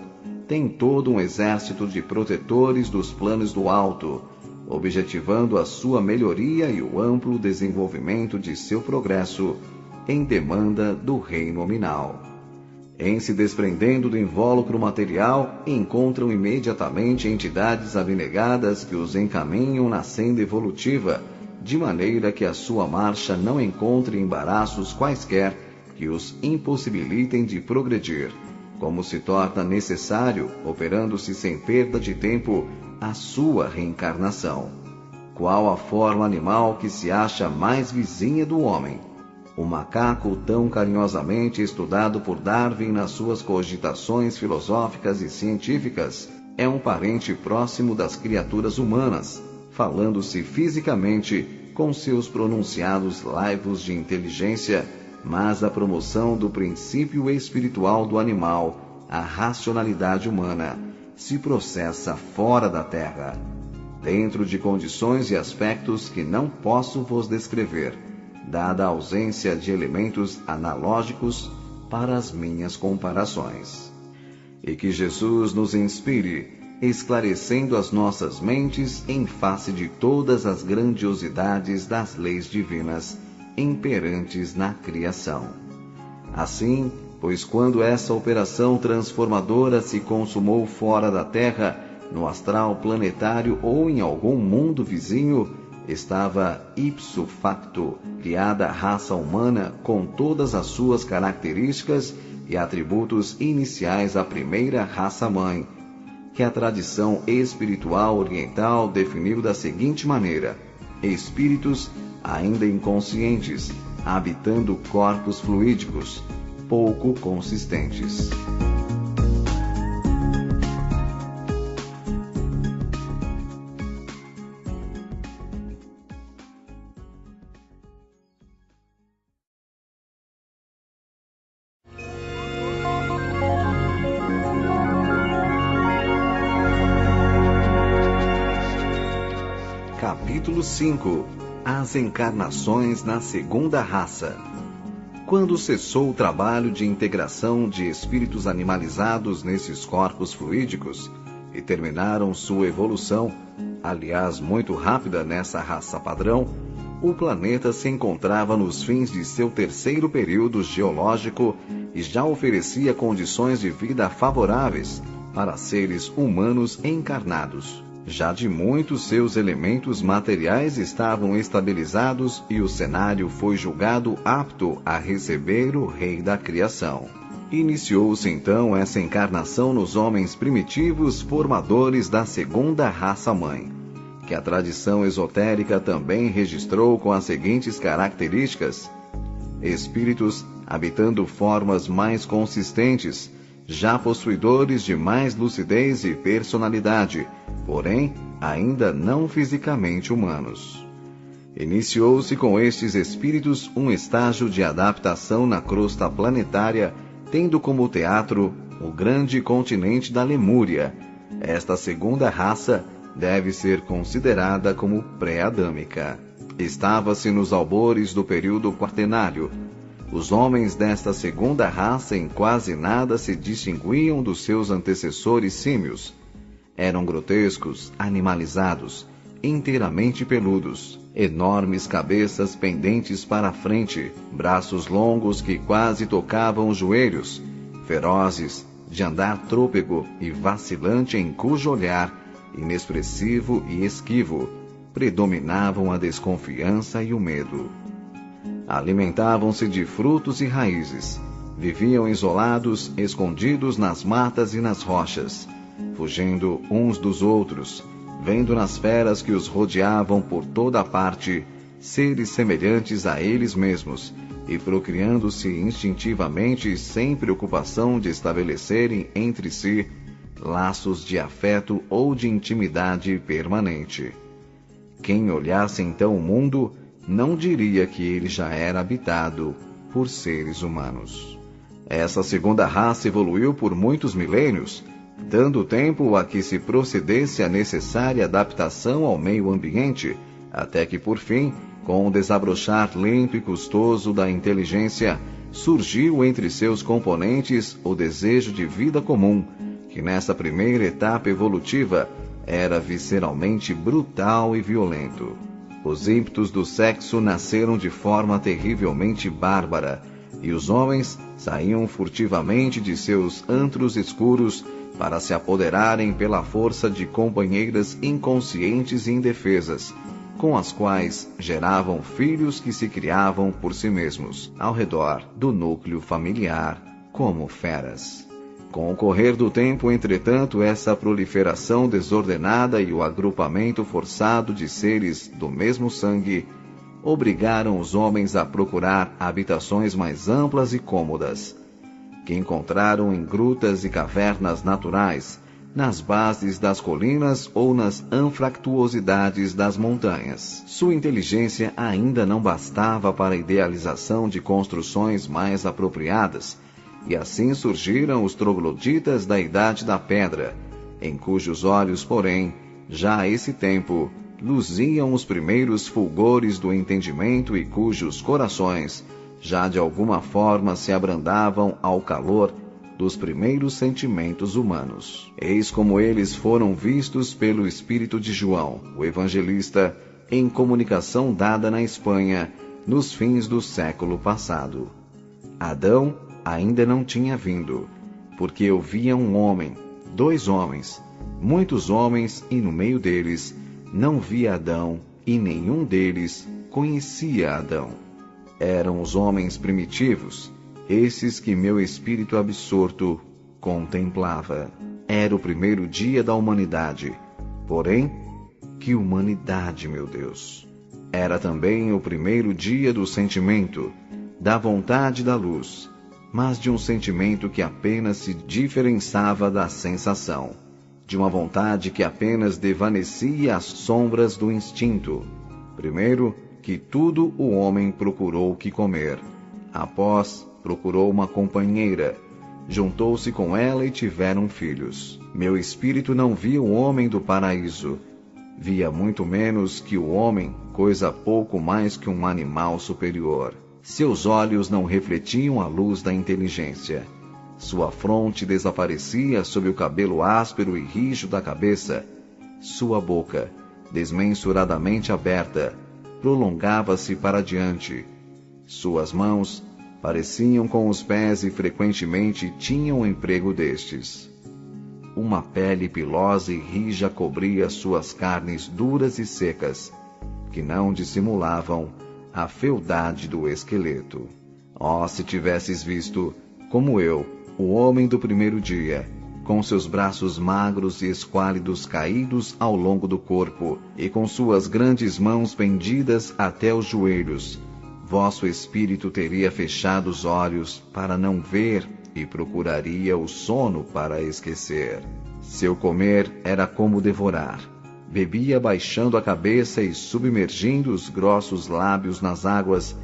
têm todo um exército de protetores dos planos do alto, objetivando a sua melhoria e o amplo desenvolvimento de seu progresso em demanda do reino nominal. Em se desprendendo do invólucro material, encontram imediatamente entidades abnegadas que os encaminham na senda evolutiva, de maneira que a sua marcha não encontre embaraços quaisquer que os impossibilitem de progredir, como se torna necessário, operando-se sem perda de tempo, a sua reencarnação. Qual a forma animal que se acha mais vizinha do homem? O macaco, tão carinhosamente estudado por Darwin nas suas cogitações filosóficas e científicas, é um parente próximo das criaturas humanas, falando-se fisicamente com seus pronunciados laivos de inteligência, mas a promoção do princípio espiritual do animal, a racionalidade humana, se processa fora da Terra, dentro de condições e aspectos que não posso vos descrever, dada a ausência de elementos analógicos, para as minhas comparações. E que Jesus nos inspire, esclarecendo as nossas mentes em face de todas as grandiosidades das leis divinas imperantes na criação. Assim, pois quando essa operação transformadora se consumou fora da Terra, no astral planetário ou em algum mundo vizinho, estava ipso facto criada a raça humana com todas as suas características e atributos iniciais à primeira raça-mãe, que a tradição espiritual oriental definiu da seguinte maneira: espíritos ainda inconscientes, habitando corpos fluídicos, pouco consistentes. Capítulo 5. As encarnações na segunda raça. Quando cessou o trabalho de integração de espíritos animalizados nesses corpos fluídicos e terminaram sua evolução, aliás muito rápida nessa raça padrão, o planeta se encontrava nos fins de seu terceiro período geológico e já oferecia condições de vida favoráveis para seres humanos encarnados. Já de muitos seus elementos materiais estavam estabilizados e o cenário foi julgado apto a receber o Rei da Criação. Iniciou-se então essa encarnação nos homens primitivos formadores da segunda raça-mãe, que a tradição esotérica também registrou com as seguintes características: espíritos habitando formas mais consistentes, já possuidores de mais lucidez e personalidade, porém ainda não fisicamente humanos. Iniciou-se com estes espíritos um estágio de adaptação na crosta planetária, tendo como teatro o grande continente da Lemúria. Esta segunda raça deve ser considerada como pré-adâmica. Estava-se nos albores do período quaternário. Os homens desta segunda raça em quase nada se distinguiam dos seus antecessores símios. Eram grotescos, animalizados, inteiramente peludos, enormes cabeças pendentes para a frente, braços longos que quase tocavam os joelhos, ferozes, de andar trôpego e vacilante, em cujo olhar, inexpressivo e esquivo, predominavam a desconfiança e o medo. Alimentavam-se de frutos e raízes, viviam isolados, escondidos nas matas e nas rochas, fugindo uns dos outros, vendo nas feras que os rodeavam por toda a parte seres semelhantes a eles mesmos, e procriando-se instintivamente sem preocupação de estabelecerem entre si laços de afeto ou de intimidade permanente. Quem olhasse então o mundo não diria que ele já era habitado por seres humanos. Essa segunda raça evoluiu por muitos milênios, dando tempo a que se procedesse a necessária adaptação ao meio ambiente, até que por fim, com o desabrochar lento e custoso da inteligência, surgiu entre seus componentes o desejo de vida comum, que nessa primeira etapa evolutiva era visceralmente brutal e violento. Os ímpetos do sexo nasceram de forma terrivelmente bárbara, e os homens saíam furtivamente de seus antros escuros para se apoderarem pela força de companheiras inconscientes e indefesas, com as quais geravam filhos que se criavam por si mesmos, ao redor do núcleo familiar, como feras. Com o correr do tempo, entretanto, essa proliferação desordenada e o agrupamento forçado de seres do mesmo sangue obrigaram os homens a procurar habitações mais amplas e cômodas, que encontraram em grutas e cavernas naturais, nas bases das colinas ou nas anfractuosidades das montanhas. Sua inteligência ainda não bastava para a idealização de construções mais apropriadas, e assim surgiram os trogloditas da Idade da Pedra, em cujos olhos, porém, já a esse tempo, luziam os primeiros fulgores do entendimento e cujos corações já de alguma forma se abrandavam ao calor dos primeiros sentimentos humanos. Eis como eles foram vistos pelo espírito de João, o evangelista, em comunicação dada na Espanha nos fins do século passado. Adão ainda não tinha vindo, porque eu via um homem, 2 homens, muitos homens, e no meio deles não via Adão, e nenhum deles conhecia Adão. Eram os homens primitivos, esses que meu espírito absorto contemplava. Era o primeiro dia da humanidade. Porém, que humanidade, meu Deus! Era também o primeiro dia do sentimento, da vontade da luz, mas de um sentimento que apenas se diferenciava da sensação, de uma vontade que apenas desvanecia as sombras do instinto. Primeiro que tudo, o homem procurou o que comer. Após, procurou uma companheira. Juntou-se com ela e tiveram filhos. Meu espírito não via o homem do paraíso. Via muito menos que o homem, coisa pouco mais que um animal superior. Seus olhos não refletiam a luz da inteligência. Sua fronte desaparecia sob o cabelo áspero e rijo da cabeça. Sua boca, desmensuradamente aberta, prolongava-se para diante. Suas mãos pareciam com os pés e frequentemente tinham o emprego destes. Uma pele pilosa e rija cobria suas carnes duras e secas, que não dissimulavam a fealdade do esqueleto. Oh, se tivesses visto, como eu, o homem do primeiro dia, com seus braços magros e esquálidos caídos ao longo do corpo, e com suas grandes mãos pendidas até os joelhos, vosso espírito teria fechado os olhos para não ver e procuraria o sono para esquecer. Seu comer era como devorar. Bebia baixando a cabeça e submergindo os grossos lábios nas águas.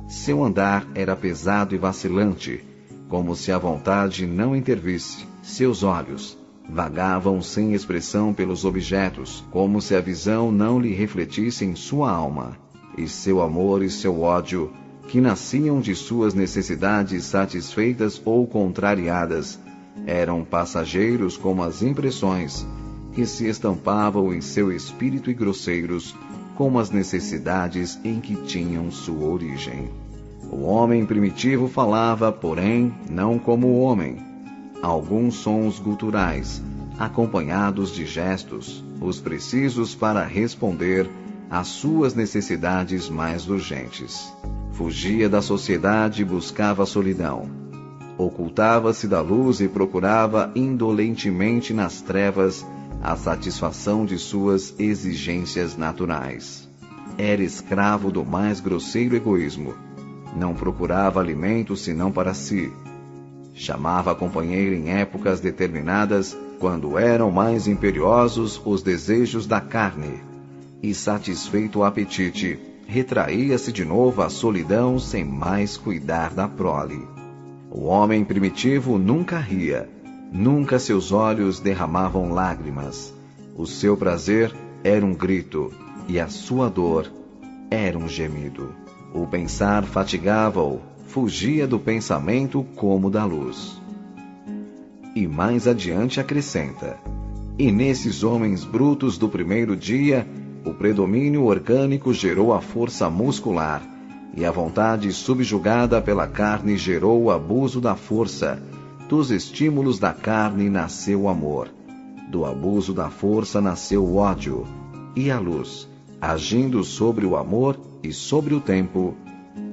Seu andar era pesado e vacilante, como se a vontade não intervisse. Seus olhos vagavam sem expressão pelos objetos, como se a visão não lhe refletisse em sua alma. E seu amor e seu ódio, que nasciam de suas necessidades satisfeitas ou contrariadas, eram passageiros como as impressões, que se estampavam em seu espírito e grosseiros, como as necessidades em que tinham sua origem. O homem primitivo falava, porém, não como o homem. Alguns sons guturais, acompanhados de gestos, os precisos para responder às suas necessidades mais urgentes. Fugia da sociedade e buscava a solidão. Ocultava-se da luz e procurava indolentemente nas trevas a satisfação de suas exigências naturais. Era escravo do mais grosseiro egoísmo. Não procurava alimento senão para si. Chamava a companheira em épocas determinadas, quando eram mais imperiosos os desejos da carne. E satisfeito o apetite, retraía-se de novo à solidão sem mais cuidar da prole. O homem primitivo nunca ria, nunca seus olhos derramavam lágrimas. O seu prazer era um grito, e a sua dor era um gemido. O pensar fatigava-o, fugia do pensamento como da luz. E mais adiante acrescenta: e nesses homens brutos do primeiro dia, o predomínio orgânico gerou a força muscular, e a vontade subjugada pela carne gerou o abuso da força. Dos estímulos da carne nasceu o amor. Do abuso da força nasceu o ódio. E a luz, agindo sobre o amor e sobre o tempo,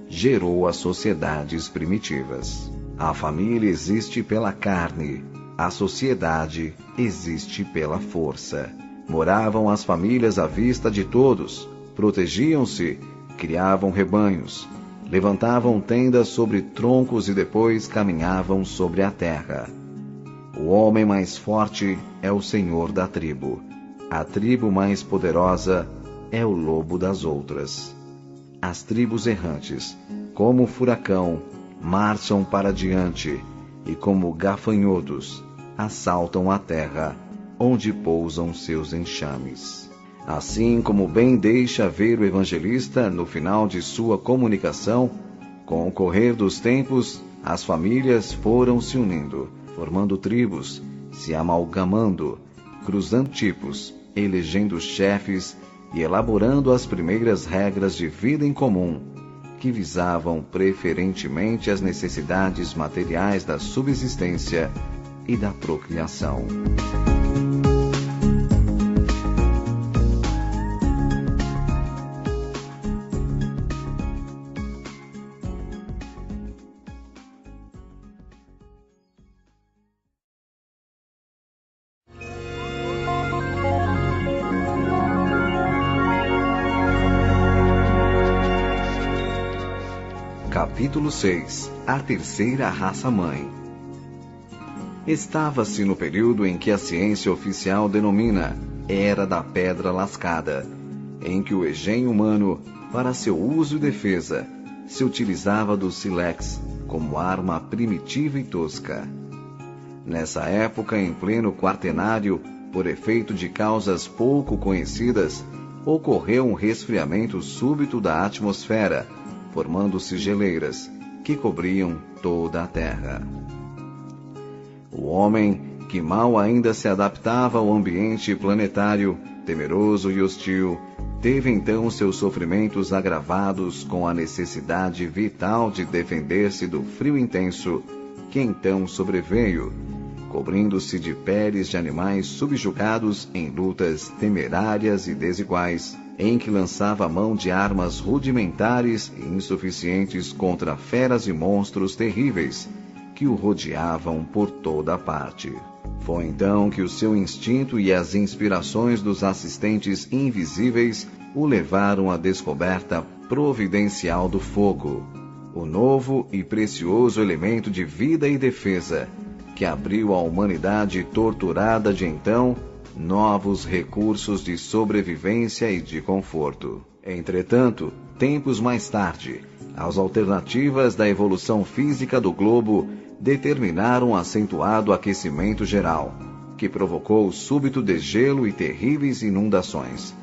gerou as sociedades primitivas. A família existe pela carne, a sociedade existe pela força. Moravam as famílias à vista de todos, protegiam-se, criavam rebanhos, levantavam tendas sobre troncos e depois caminhavam sobre a terra. O homem mais forte é o senhor da tribo. A tribo mais poderosa é o lobo das outras. As tribos errantes, como o furacão, marcham para diante e, como gafanhotos, assaltam a terra, onde pousam seus enxames. Assim como bem deixa ver o evangelista no final de sua comunicação, Com o correr dos tempos, as famílias foram se unindo, formando tribos, se amalgamando, cruzando tipos, elegendo chefes e elaborando as primeiras regras de vida em comum, que visavam preferentemente as necessidades materiais da subsistência e da procriação. Capítulo 6. A terceira raça-mãe. Estava-se no período em que a ciência oficial denomina Era da Pedra Lascada, em que o engenho humano, para seu uso e defesa, se utilizava do sílex como arma primitiva e tosca. Nessa época, em pleno quaternário, por efeito de causas pouco conhecidas, ocorreu um resfriamento súbito da atmosfera, formando-se geleiras que cobriam toda a Terra. O homem, que mal ainda se adaptava ao ambiente planetário, temeroso e hostil, teve então seus sofrimentos agravados com a necessidade vital de defender-se do frio intenso que então sobreveio, cobrindo-se de peles de animais subjugados em lutas temerárias e desiguais, em que lançava mão de armas rudimentares e insuficientes contra feras e monstros terríveis que o rodeavam por toda a parte. Foi então que o seu instinto e as inspirações dos assistentes invisíveis o levaram à descoberta providencial do fogo, o novo e precioso elemento de vida e defesa, que abriu à humanidade torturada de então novos recursos de sobrevivência e de conforto. Entretanto, tempos mais tarde, as alternativas da evolução física do globo determinaram um acentuado aquecimento geral, que provocou súbito degelo e terríveis inundações.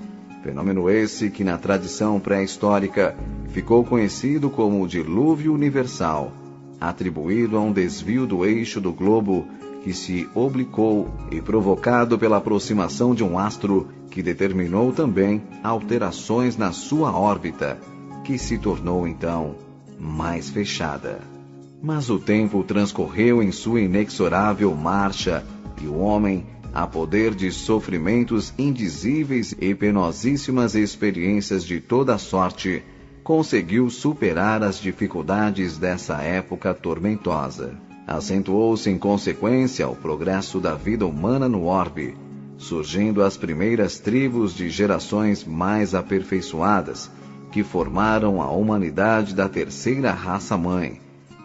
Fenômeno esse que na tradição pré-histórica ficou conhecido como o dilúvio universal, atribuído a um desvio do eixo do globo que se oblicou e provocado pela aproximação de um astro que determinou também alterações na sua órbita, que se tornou então mais fechada. Mas o tempo transcorreu em sua inexorável marcha e o homem, a poder de sofrimentos indizíveis e penosíssimas experiências de toda sorte, conseguiu superar as dificuldades dessa época tormentosa. Acentuou-se em consequência o progresso da vida humana no orbe, surgindo as primeiras tribos de gerações mais aperfeiçoadas, que formaram a humanidade da terceira raça-mãe,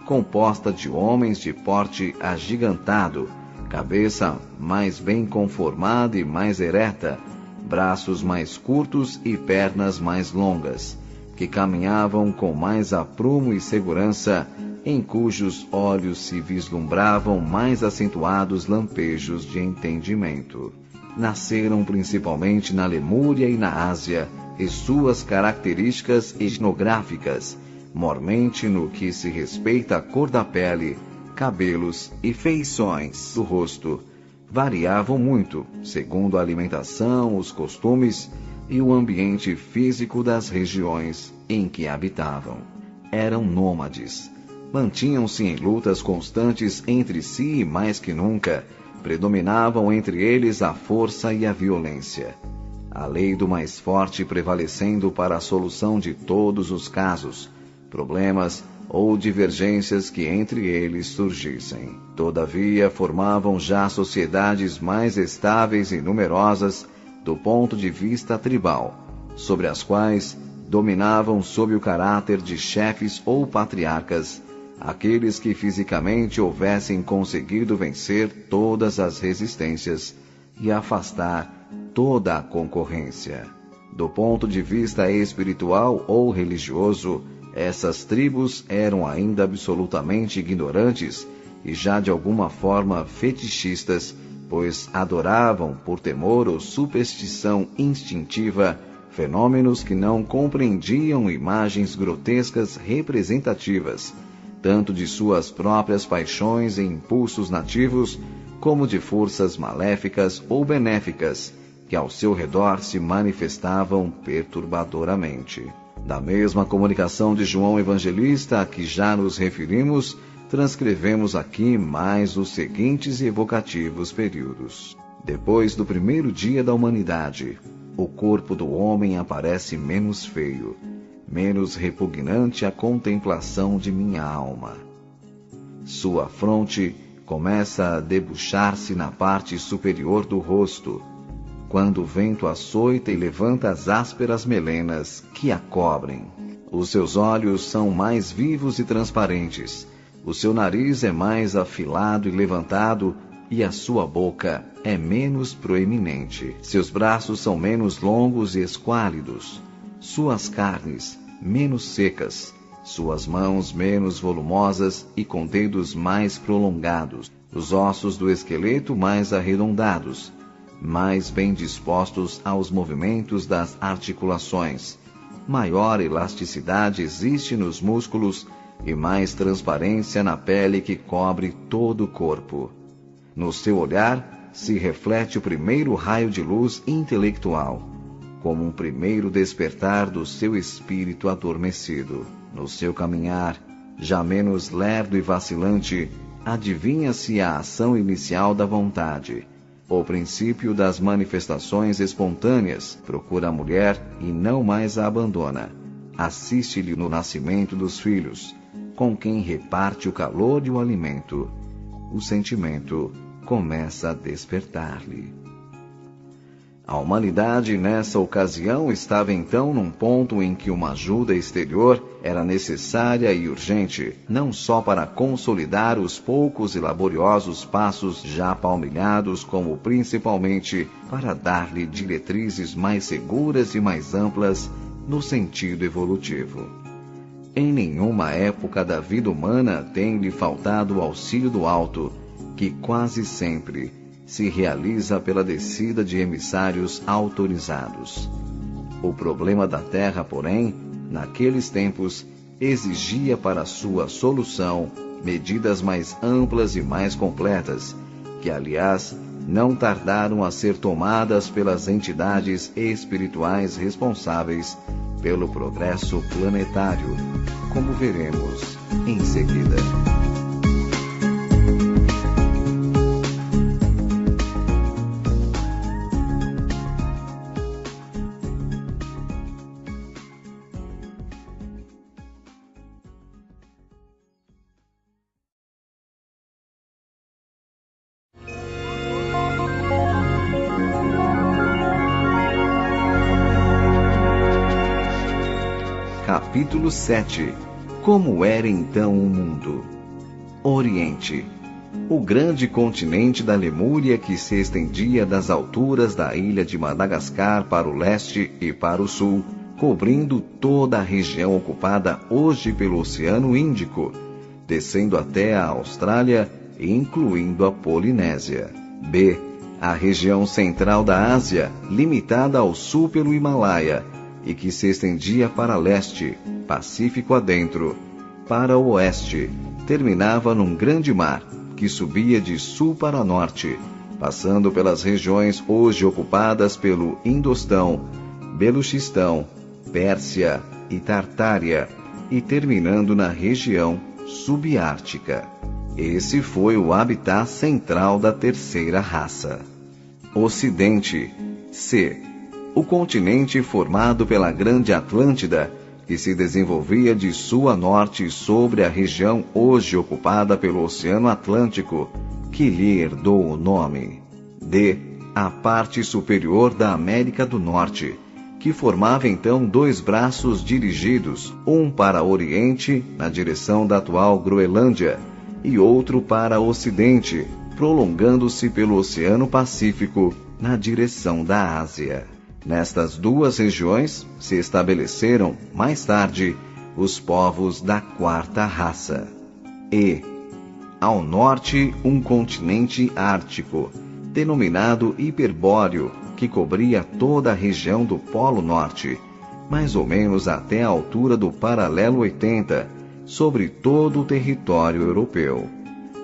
composta de homens de porte agigantado, cabeça mais bem conformada e mais ereta, braços mais curtos e pernas mais longas, que caminhavam com mais aprumo e segurança, em cujos olhos se vislumbravam mais acentuados lampejos de entendimento. Nasceram principalmente na Lemúria e na Ásia, e suas características etnográficas, mormente no que se respeita à cor da pele, cabelos e feições do rosto, variavam muito, segundo a alimentação, os costumes e o ambiente físico das regiões em que habitavam. Eram nômades. Mantinham-se em lutas constantes entre si e, mais que nunca, predominavam entre eles a força e a violência. A lei do mais forte prevalecendo para a solução de todos os casos, problemas ou divergências que entre eles surgissem. Todavia, formavam já sociedades mais estáveis e numerosas do ponto de vista tribal, sobre as quais dominavam sob o caráter de chefes ou patriarcas, aqueles que fisicamente houvessem conseguido vencer todas as resistências e afastar toda a concorrência. Do ponto de vista espiritual ou religioso, essas tribos eram ainda absolutamente ignorantes e já de alguma forma fetichistas, pois adoravam, por temor ou superstição instintiva, fenômenos que não compreendiam imagens grotescas representativas, tanto de suas próprias paixões e impulsos nativos, como de forças maléficas ou benéficas, que ao seu redor se manifestavam perturbadoramente. Da mesma comunicação de João Evangelista a que já nos referimos, transcrevemos aqui mais os seguintes evocativos períodos. Depois do primeiro dia da humanidade, o corpo do homem aparece menos feio, menos repugnante à contemplação de minha alma. Sua fronte começa a debuxar-se na parte superior do rosto, quando o vento açoita e levanta as ásperas melenas que a cobrem. Os seus olhos são mais vivos e transparentes, o seu nariz é mais afilado e levantado, e a sua boca é menos proeminente. Seus braços são menos longos e esquálidos, suas carnes menos secas, suas mãos menos volumosas e com dedos mais prolongados, os ossos do esqueleto mais arredondados, mais bem dispostos aos movimentos das articulações. Maior elasticidade existe nos músculos e mais transparência na pele que cobre todo o corpo. No seu olhar se reflete o primeiro raio de luz intelectual, como um primeiro despertar do seu espírito adormecido. No seu caminhar, já menos lerdo e vacilante, adivinha-se a ação inicial da vontade, o princípio das manifestações espontâneas. Procura a mulher e não mais a abandona. Assiste-lhe no nascimento dos filhos, com quem reparte o calor e o alimento. O sentimento começa a despertar-lhe. A humanidade, nessa ocasião, estava então num ponto em que uma ajuda exterior era necessária e urgente, não só para consolidar os poucos e laboriosos passos já palmilhados, como principalmente para dar-lhe diretrizes mais seguras e mais amplas no sentido evolutivo. Em nenhuma época da vida humana tem-lhe faltado o auxílio do alto, que quase sempre se realiza pela descida de emissários autorizados. O problema da Terra, porém, naqueles tempos, exigia para sua solução medidas mais amplas e mais completas, que, aliás, não tardaram a ser tomadas pelas entidades espirituais responsáveis pelo progresso planetário, como veremos em seguida. Capítulo 7. Como era então o mundo? Oriente. O grande continente da Lemúria, que se estendia das alturas da ilha de Madagascar para o leste e para o sul, cobrindo toda a região ocupada hoje pelo Oceano Índico, descendo até a Austrália e incluindo a Polinésia. B. A região central da Ásia, limitada ao sul pelo Himalaia, e que se estendia para leste, Pacífico adentro, para o oeste, terminava num grande mar, que subia de sul para norte, passando pelas regiões hoje ocupadas pelo Indostão, Beluchistão, Pérsia e Tartária, e terminando na região subártica. Esse foi o habitat central da terceira raça. Ocidente. C. O continente formado pela Grande Atlântida, que se desenvolvia de sul a norte sobre a região hoje ocupada pelo Oceano Atlântico, que lhe herdou o nome. D. A parte superior da América do Norte, que formava então dois braços dirigidos, um para Oriente, na direção da atual Groenlândia, e outro para Ocidente, prolongando-se pelo Oceano Pacífico, na direção da Ásia. Nestas duas regiões se estabeleceram, mais tarde, os povos da quarta raça. E, ao norte, um continente ártico, denominado Hiperbóreo, que cobria toda a região do Polo Norte, mais ou menos até a altura do paralelo 80, sobre todo o território europeu.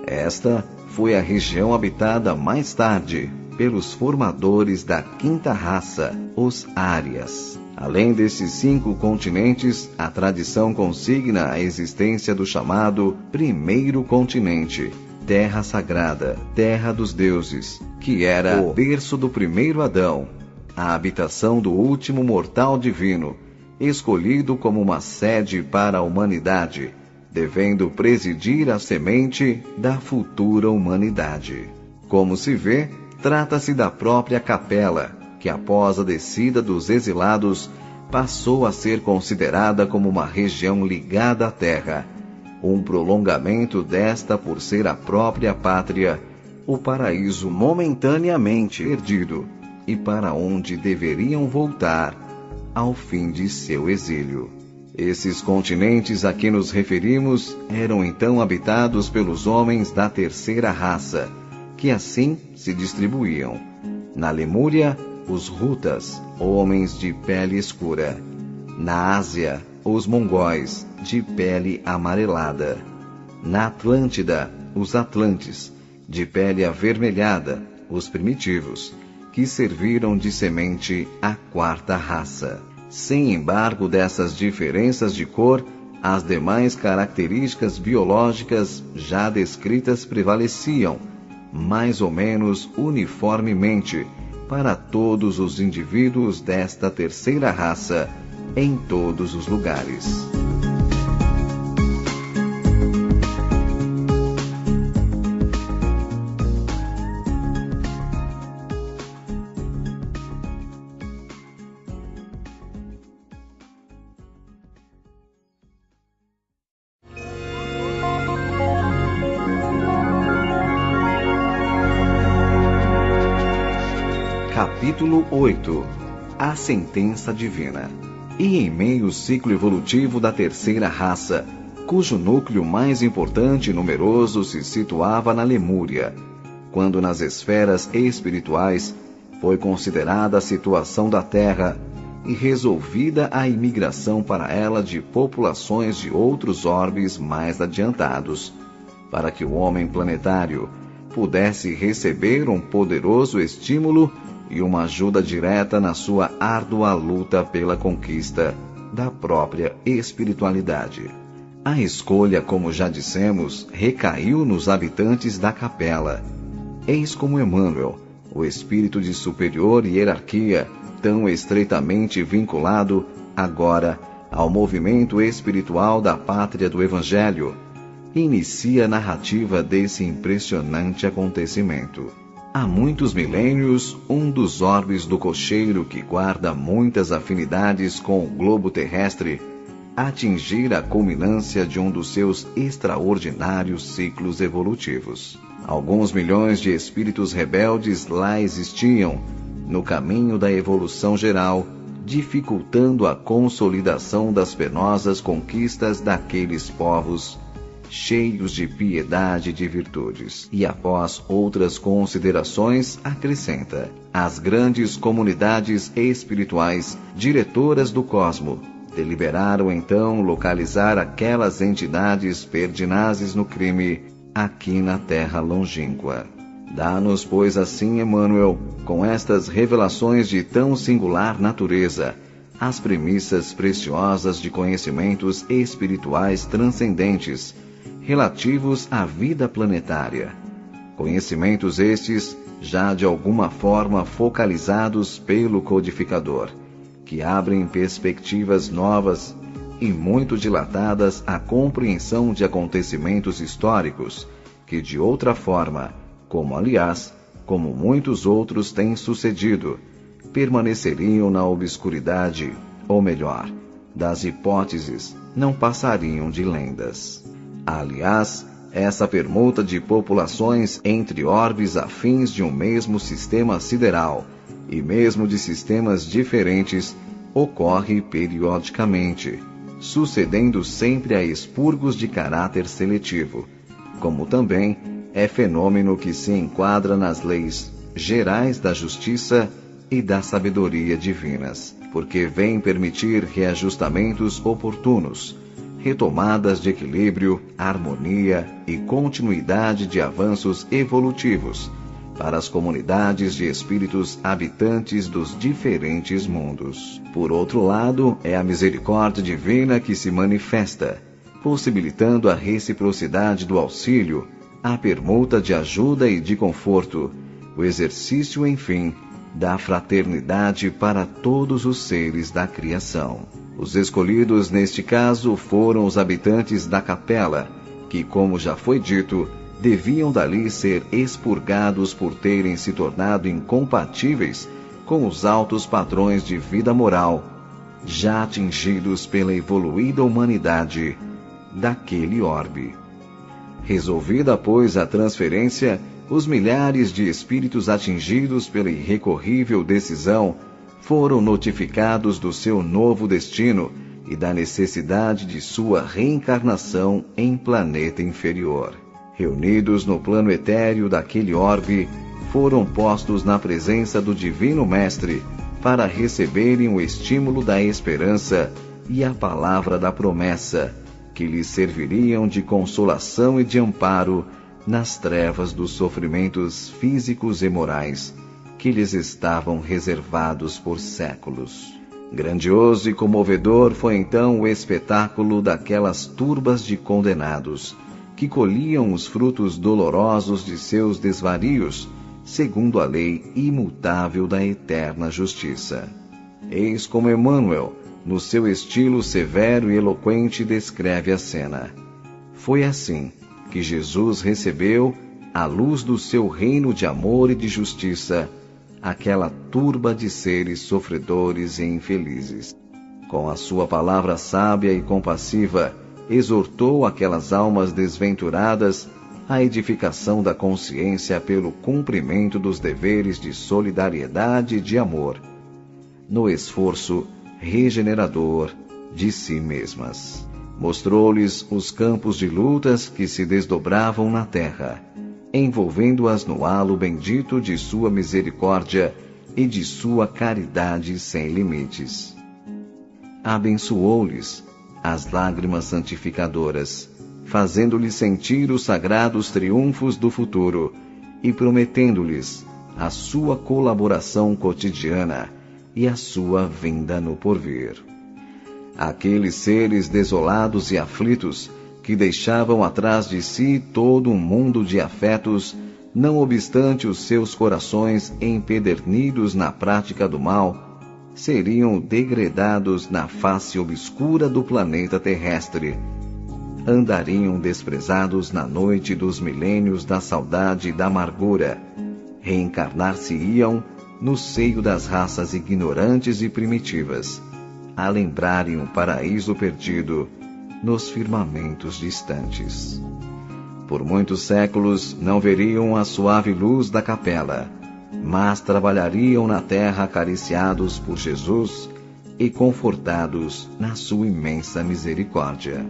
Esta foi a região habitada mais tarde pelos formadores da quinta raça, os Árias. Além desses 5 continentes, a tradição consigna a existência do chamado Primeiro Continente, Terra Sagrada, Terra dos Deuses, que era o berço do primeiro Adão, a habitação do último mortal divino, escolhido como uma sede para a humanidade, devendo presidir a semente da futura humanidade. Como se vê, trata-se da própria capela, que após a descida dos exilados, passou a ser considerada como uma região ligada à terra, um prolongamento desta por ser a própria pátria, o paraíso momentaneamente perdido, e para onde deveriam voltar ao fim de seu exílio. Esses continentes a que nos referimos eram então habitados pelos homens da terceira raça, que assim se distribuíam. Na Lemúria, os Hutas, homens de pele escura. Na Ásia, os Mongóis, de pele amarelada. Na Atlântida, os Atlantes, de pele avermelhada, os primitivos, que serviram de semente à quarta raça. Sem embargo dessas diferenças de cor, as demais características biológicas já descritas prevaleciam, mais ou menos uniformemente, para todos os indivíduos desta terceira raça, em todos os lugares. Capítulo 8. A Sentença Divina. E em meio ciclo evolutivo da terceira raça, cujo núcleo mais importante e numeroso se situava na Lemúria, quando nas esferas espirituais foi considerada a situação da Terra e resolvida a imigração para ela de populações de outros orbes mais adiantados, para que o homem planetário pudesse receber um poderoso estímulo e uma ajuda direta na sua árdua luta pela conquista da própria espiritualidade. A escolha, como já dissemos, recaiu nos habitantes da capela. Eis como Emmanuel, o espírito de superior hierarquia, tão estreitamente vinculado agora ao movimento espiritual da pátria do Evangelho, inicia a narrativa desse impressionante acontecimento. Há muitos milênios, um dos orbes do cocheiro que guarda muitas afinidades com o globo terrestre atingira a culminância de um dos seus extraordinários ciclos evolutivos. Alguns milhões de espíritos rebeldes lá existiam, no caminho da evolução geral, dificultando a consolidação das penosas conquistas daqueles povos cheios de piedade e de virtudes. E após outras considerações, acrescenta: as grandes comunidades espirituais, diretoras do cosmo, deliberaram então localizar aquelas entidades pertinazes no crime aqui na terra longínqua. Dá-nos, pois, assim, Emmanuel, com estas revelações de tão singular natureza, as premissas preciosas de conhecimentos espirituais transcendentes, relativos à vida planetária. Conhecimentos estes, já de alguma forma focalizados pelo codificador, que abrem perspectivas novas e muito dilatadas à compreensão de acontecimentos históricos, que de outra forma, como muitos outros têm sucedido, permaneceriam na obscuridade, ou melhor, das hipóteses, não passariam de lendas. Aliás, essa permuta de populações entre orbes afins de um mesmo sistema sideral, e mesmo de sistemas diferentes, ocorre periodicamente, sucedendo sempre a expurgos de caráter seletivo, como também é fenômeno que se enquadra nas leis gerais da justiça e da sabedoria divinas, porque vem permitir reajustamentos oportunos, retomadas de equilíbrio, harmonia e continuidade de avanços evolutivos para as comunidades de espíritos habitantes dos diferentes mundos. Por outro lado, é a misericórdia divina que se manifesta, possibilitando a reciprocidade do auxílio, a permuta de ajuda e de conforto, o exercício, enfim, da fraternidade para todos os seres da criação. Os escolhidos neste caso foram os habitantes da capela, que, como já foi dito, deviam dali ser expurgados por terem se tornado incompatíveis com os altos padrões de vida moral, já atingidos pela evoluída humanidade daquele orbe. Resolvida, pois, a transferência, os milhares de espíritos atingidos pela irrecorrível decisão foram notificados do seu novo destino e da necessidade de sua reencarnação em planeta inferior. Reunidos no plano etéreo daquele orbe, foram postos na presença do Divino Mestre para receberem o estímulo da esperança e a palavra da promessa, que lhes serviriam de consolação e de amparo nas trevas dos sofrimentos físicos e morais que lhes estavam reservados por séculos. Grandioso e comovedor foi então o espetáculo daquelas turbas de condenados, que colhiam os frutos dolorosos de seus desvarios, segundo a lei imutável da eterna justiça. Eis como Emmanuel, no seu estilo severo e eloquente, descreve a cena. Foi assim que Jesus recebeu, à luz do seu reino de amor e de justiça, aquela turba de seres sofredores e infelizes. Com a sua palavra sábia e compassiva, exortou aquelas almas desventuradas à edificação da consciência pelo cumprimento dos deveres de solidariedade e de amor, no esforço regenerador de si mesmas. Mostrou-lhes os campos de lutas que se desdobravam na terra, envolvendo-as no halo bendito de sua misericórdia e de sua caridade sem limites. Abençoou-lhes as lágrimas santificadoras, fazendo-lhes sentir os sagrados triunfos do futuro e prometendo-lhes a sua colaboração cotidiana e a sua vinda no porvir. Aqueles seres desolados e aflitos, que deixavam atrás de si todo um mundo de afetos, não obstante os seus corações empedernidos na prática do mal, seriam degredados na face obscura do planeta terrestre. Andariam desprezados na noite dos milênios da saudade e da amargura. Reencarnar-se-iam no seio das raças ignorantes e primitivas, a lembrarem o paraíso perdido nos firmamentos distantes. Por muitos séculos não veriam a suave luz da capela, mas trabalhariam na terra acariciados por Jesus e confortados na sua imensa misericórdia.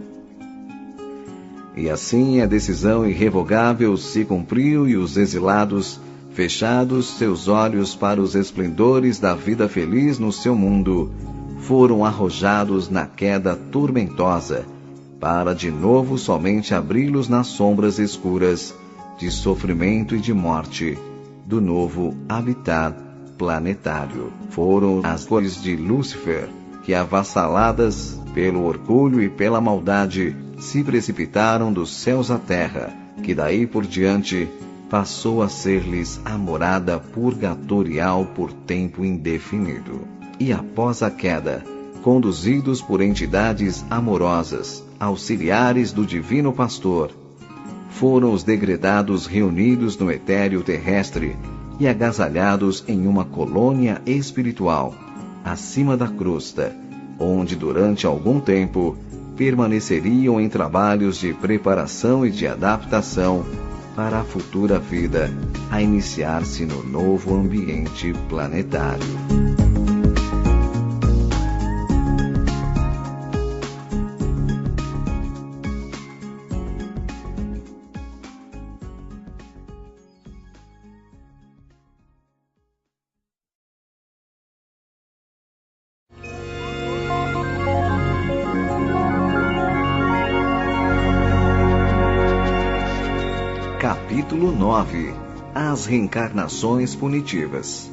E assim a decisão irrevogável se cumpriu e os exilados, fechados seus olhos para os esplendores da vida feliz no seu mundo, foram arrojados na queda tormentosa, para de novo somente abri-los nas sombras escuras de sofrimento e de morte do novo habitat planetário. Foram as cores de Lúcifer que, avassaladas pelo orgulho e pela maldade, se precipitaram dos céus à terra, que daí por diante passou a ser-lhes a morada purgatorial por tempo indefinido. E após a queda, conduzidos por entidades amorosas, auxiliares do Divino Pastor, foram os degredados reunidos no etéreo terrestre e agasalhados em uma colônia espiritual, acima da crosta, onde durante algum tempo permaneceriam em trabalhos de preparação e de adaptação para a futura vida a iniciar-se no novo ambiente planetário. Capítulo 9. As reencarnações punitivas.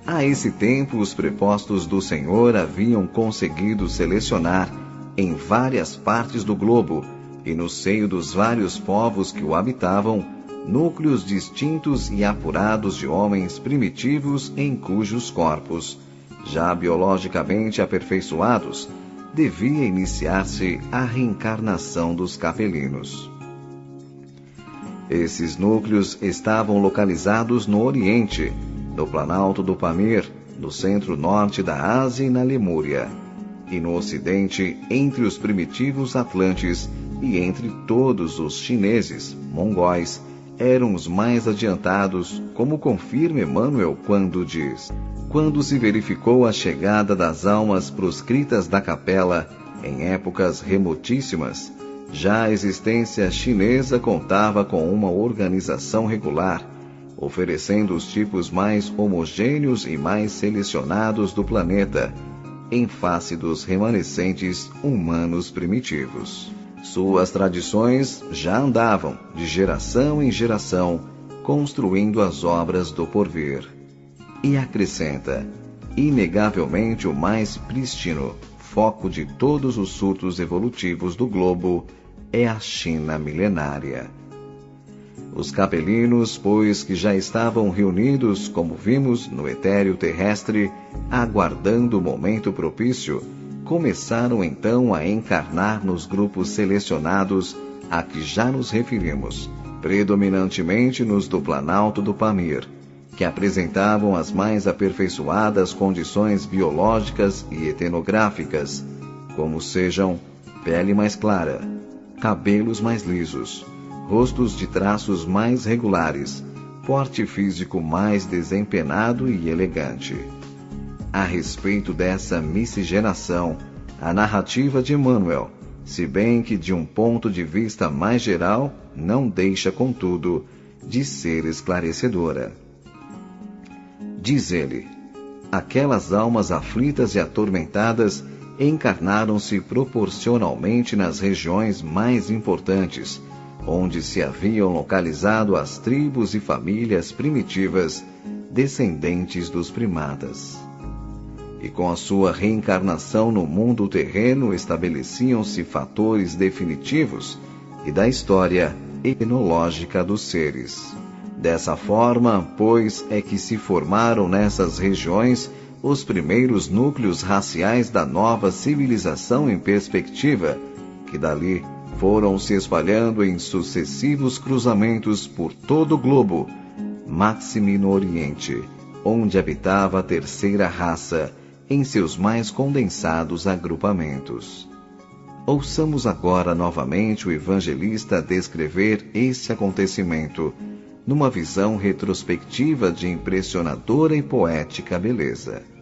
A esse tempo, os prepostos do Senhor haviam conseguido selecionar, em várias partes do globo, e no seio dos vários povos que o habitavam, núcleos distintos e apurados de homens primitivos em cujos corpos, já biologicamente aperfeiçoados, devia iniciar-se a reencarnação dos capelinos. Esses núcleos estavam localizados no Oriente, no Planalto do Pamir, no centro-norte da Ásia e na Lemúria, e no Ocidente, entre os primitivos atlantes e entre todos os chineses, mongóis, eram os mais adiantados, como confirma Emmanuel quando diz: quando se verificou a chegada das almas proscritas da capela, em épocas remotíssimas, já a existência chinesa contava com uma organização regular, oferecendo os tipos mais homogêneos e mais selecionados do planeta, em face dos remanescentes humanos primitivos. Suas tradições já andavam, de geração em geração, construindo as obras do porvir. E acrescenta: inegavelmente o mais prístino foco de todos os surtos evolutivos do globo é a China milenária. Os capelinos, pois que já estavam reunidos, como vimos, no etéreo terrestre, aguardando o momento propício, começaram então a encarnar nos grupos selecionados a que já nos referimos, predominantemente nos do Planalto do Pamir, que apresentavam as mais aperfeiçoadas condições biológicas e etnográficas, como sejam pele mais clara, cabelos mais lisos, rostos de traços mais regulares, porte físico mais desempenado e elegante. A respeito dessa miscigenação, a narrativa de Emmanuel, se bem que de um ponto de vista mais geral, não deixa, contudo, de ser esclarecedora. Diz ele: aquelas almas aflitas e atormentadas encarnaram-se proporcionalmente nas regiões mais importantes, onde se haviam localizado as tribos e famílias primitivas, descendentes dos primatas. E com a sua reencarnação no mundo terreno estabeleciam-se fatores definitivos e da história etnológica dos seres. Dessa forma, pois, é que se formaram nessas regiões os primeiros núcleos raciais da nova civilização em perspectiva, que dali foram se espalhando em sucessivos cruzamentos por todo o globo, máxime no Oriente, onde habitava a terceira raça, em seus mais condensados agrupamentos. Ouçamos agora novamente o evangelista descrever esse acontecimento, numa visão retrospectiva de impressionadora e poética beleza.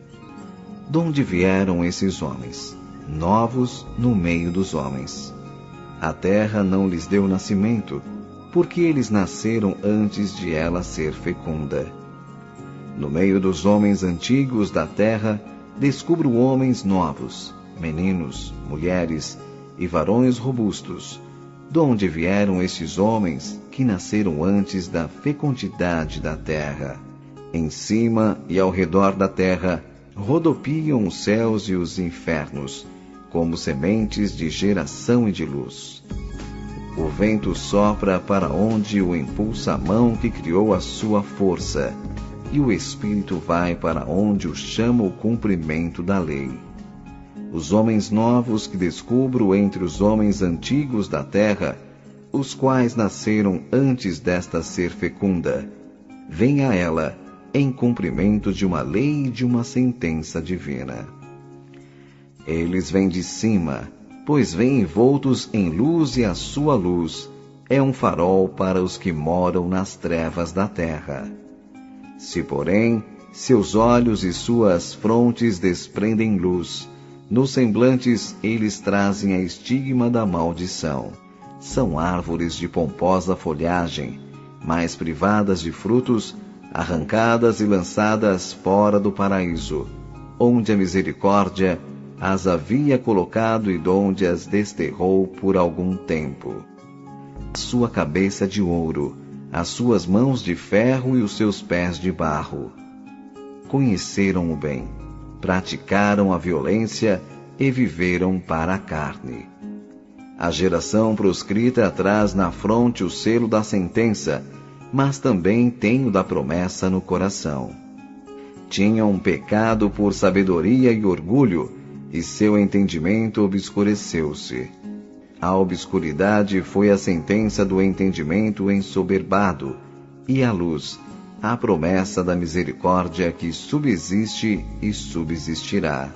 Donde vieram esses homens, novos no meio dos homens? A terra não lhes deu nascimento, porque eles nasceram antes de ela ser fecunda. No meio dos homens antigos da terra, descubro homens novos, meninos, mulheres e varões robustos. Donde vieram estes homens que nasceram antes da fecundidade da terra? Em cima e ao redor da terra rodopiam os céus e os infernos, como sementes de geração e de luz. O vento sopra para onde o impulsa a mão que criou a sua força, e o espírito vai para onde o chama o cumprimento da lei. Os homens novos que descubro entre os homens antigos da terra, os quais nasceram antes desta ser fecunda, vêm a ela em cumprimento de uma lei e de uma sentença divina. Eles vêm de cima, pois vêm envoltos em luz, e a sua luz é um farol para os que moram nas trevas da terra. Se, porém, seus olhos e suas frontes desprendem luz, nos semblantes eles trazem a estigma da maldição. São árvores de pomposa folhagem, mas privadas de frutos, arrancadas e lançadas fora do paraíso, onde a misericórdia as havia colocado e donde as desterrou por algum tempo. A sua cabeça de ouro, as suas mãos de ferro e os seus pés de barro. Conheceram o bem, praticaram a violência e viveram para a carne. A geração proscrita traz na fronte o selo da sentença, mas também tem o da promessa no coração. Tinham pecado por sabedoria e orgulho, e seu entendimento obscureceu-se. A obscuridade foi a sentença do entendimento ensoberbado, e a luz, a promessa da misericórdia que subsiste e subsistirá.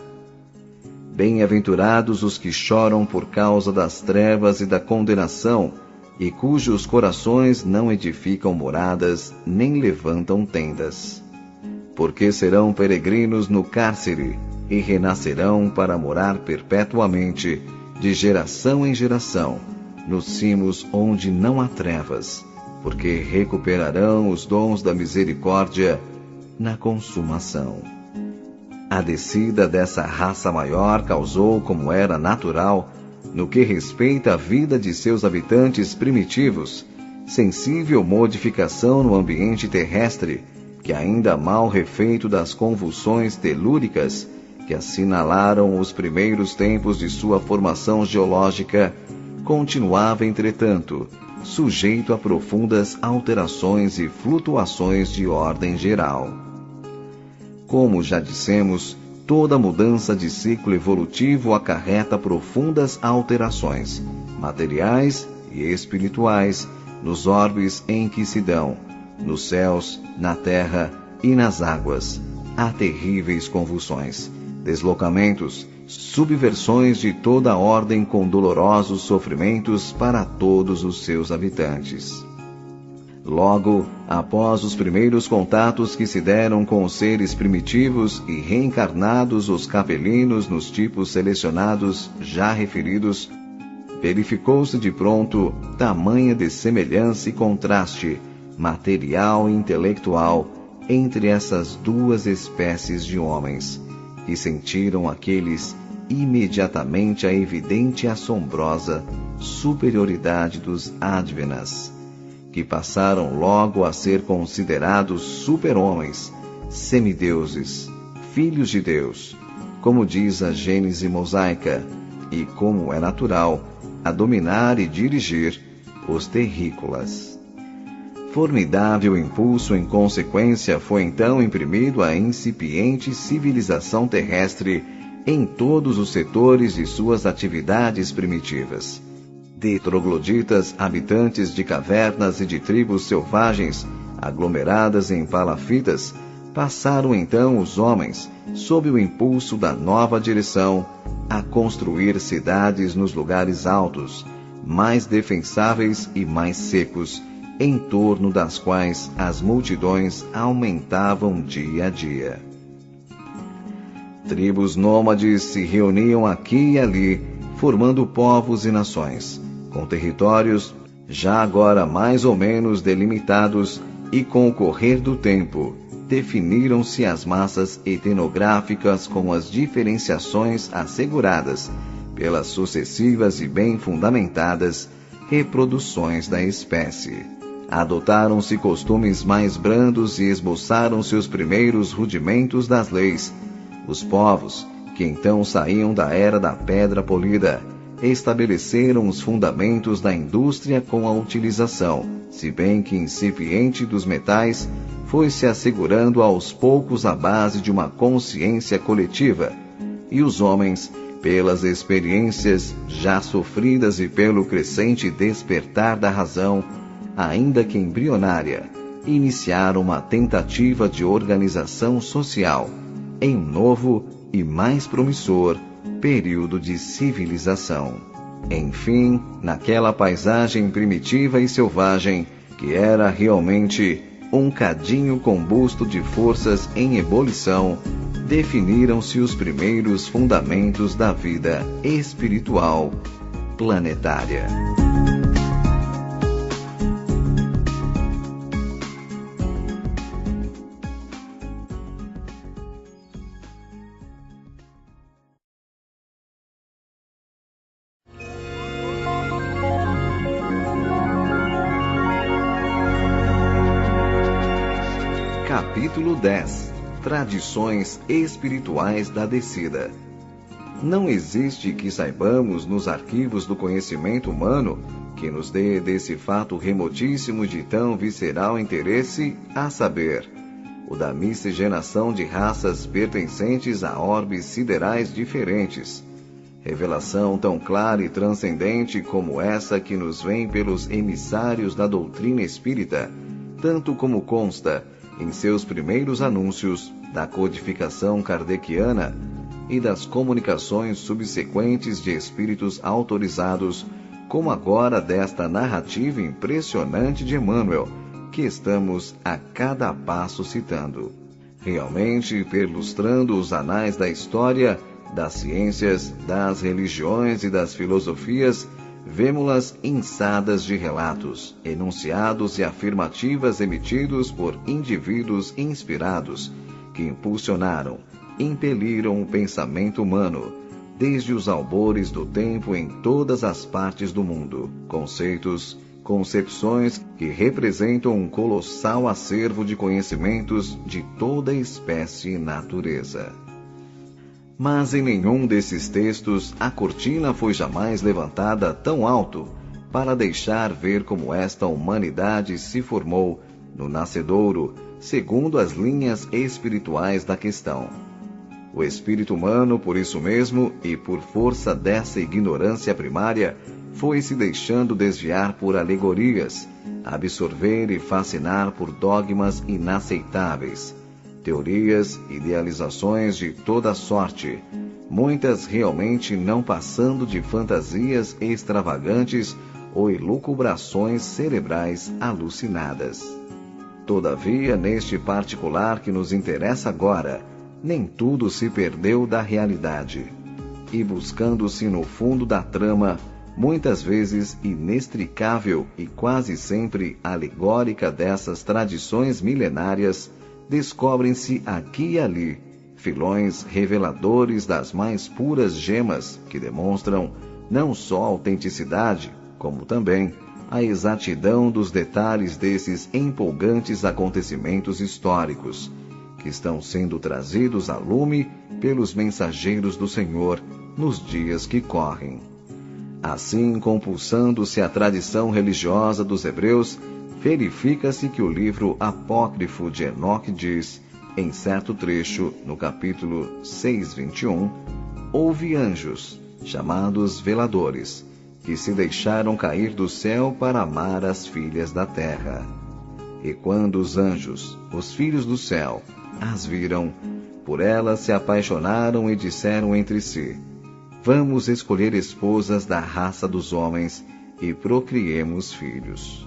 Bem-aventurados os que choram por causa das trevas e da condenação, e cujos corações não edificam moradas, nem levantam tendas. Porque serão peregrinos no cárcere, e renascerão para morar perpetuamente, de geração em geração, nos cimos onde não há trevas, porque recuperarão os dons da misericórdia na consumação. A descida dessa raça maior causou, como era natural, no que respeita à vida de seus habitantes primitivos, sensível modificação no ambiente terrestre, que ainda mal refeito das convulsões telúricas que assinalaram os primeiros tempos de sua formação geológica, continuava, entretanto, sujeito a profundas alterações e flutuações de ordem geral. Como já dissemos, toda mudança de ciclo evolutivo acarreta profundas alterações, materiais e espirituais, nos orbes em que se dão, nos céus, na terra e nas águas. Há terríveis convulsões, deslocamentos, subversões de toda a ordem com dolorosos sofrimentos para todos os seus habitantes. Logo, após os primeiros contatos que se deram com os seres primitivos e reencarnados os capelinos nos tipos selecionados já referidos, verificou-se de pronto tamanha dessemelhança e contraste, material e intelectual, entre essas duas espécies de homens, e sentiram aqueles imediatamente a evidente e assombrosa superioridade dos Advenas, que passaram logo a ser considerados super-homens, semideuses, filhos de Deus, como diz a Gênese mosaica, e, como é natural, a dominar e dirigir os terrícolas. Formidável impulso em consequência foi então imprimido à incipiente civilização terrestre em todos os setores de suas atividades primitivas. De trogloditas habitantes de cavernas e de tribos selvagens, aglomeradas em palafitas, passaram então os homens, sob o impulso da nova direção, a construir cidades nos lugares altos, mais defensáveis e mais secos, em torno das quais as multidões aumentavam dia a dia. Tribos nômades se reuniam aqui e ali, formando povos e nações, com territórios já agora mais ou menos delimitados, e com o correr do tempo, definiram-se as massas etnográficas com as diferenciações asseguradas pelas sucessivas e bem fundamentadas reproduções da espécie. Adotaram-se costumes mais brandos e esboçaram-se os primeiros rudimentos das leis. Os povos, que então saíam da era da pedra polida, estabeleceram os fundamentos da indústria com a utilização, se bem que incipiente, dos metais, foi-se assegurando aos poucos a base de uma consciência coletiva, e os homens, pelas experiências já sofridas e pelo crescente despertar da razão, ainda que embrionária, iniciaram uma tentativa de organização social em um novo e mais promissor período de civilização. Enfim, naquela paisagem primitiva e selvagem, que era realmente um cadinho combusto de forças em ebulição, definiram-se os primeiros fundamentos da vida espiritual planetária. Capítulo 10 – Tradições espirituais da descida. Não existe que saibamos nos arquivos do conhecimento humano que nos dê desse fato remotíssimo de tão visceral interesse, a saber, o da miscigenação de raças pertencentes a orbes siderais diferentes. Revelação tão clara e transcendente como essa que nos vem pelos emissários da doutrina espírita, tanto como consta em seus primeiros anúncios da codificação kardeciana e das comunicações subsequentes de espíritos autorizados, como agora desta narrativa impressionante de Emmanuel, que estamos a cada passo citando. Realmente, perlustrando os anais da história, das ciências, das religiões e das filosofias, vemo-las inçadas de relatos, enunciados e afirmativas emitidos por indivíduos inspirados, que impulsionaram, impeliram o pensamento humano, desde os albores do tempo em todas as partes do mundo. Conceitos, concepções que representam um colossal acervo de conhecimentos de toda espécie e natureza. Mas em nenhum desses textos a cortina foi jamais levantada tão alto para deixar ver como esta humanidade se formou no nascedouro, segundo as linhas espirituais da questão. O espírito humano, por isso mesmo, e por força dessa ignorância primária, foi se deixando desviar por alegorias, absorver e fascinar por dogmas inaceitáveis, teorias, idealizações de toda sorte, muitas realmente não passando de fantasias extravagantes ou elucubrações cerebrais alucinadas. Todavia, neste particular que nos interessa agora, nem tudo se perdeu da realidade. E buscando-se no fundo da trama, muitas vezes inextricável e quase sempre alegórica dessas tradições milenárias, descobrem-se aqui e ali filões reveladores das mais puras gemas que demonstram não só a autenticidade, como também a exatidão dos detalhes desses empolgantes acontecimentos históricos, que estão sendo trazidos a lume pelos mensageiros do Senhor nos dias que correm. Assim, compulsando-se a tradição religiosa dos hebreus, verifica-se que o livro apócrifo de Enoque diz, em certo trecho, no capítulo 6:21, houve anjos, chamados veladores, que se deixaram cair do céu para amar as filhas da terra. E quando os anjos, os filhos do céu, as viram, por elas se apaixonaram e disseram entre si, vamos escolher esposas da raça dos homens e procriemos filhos.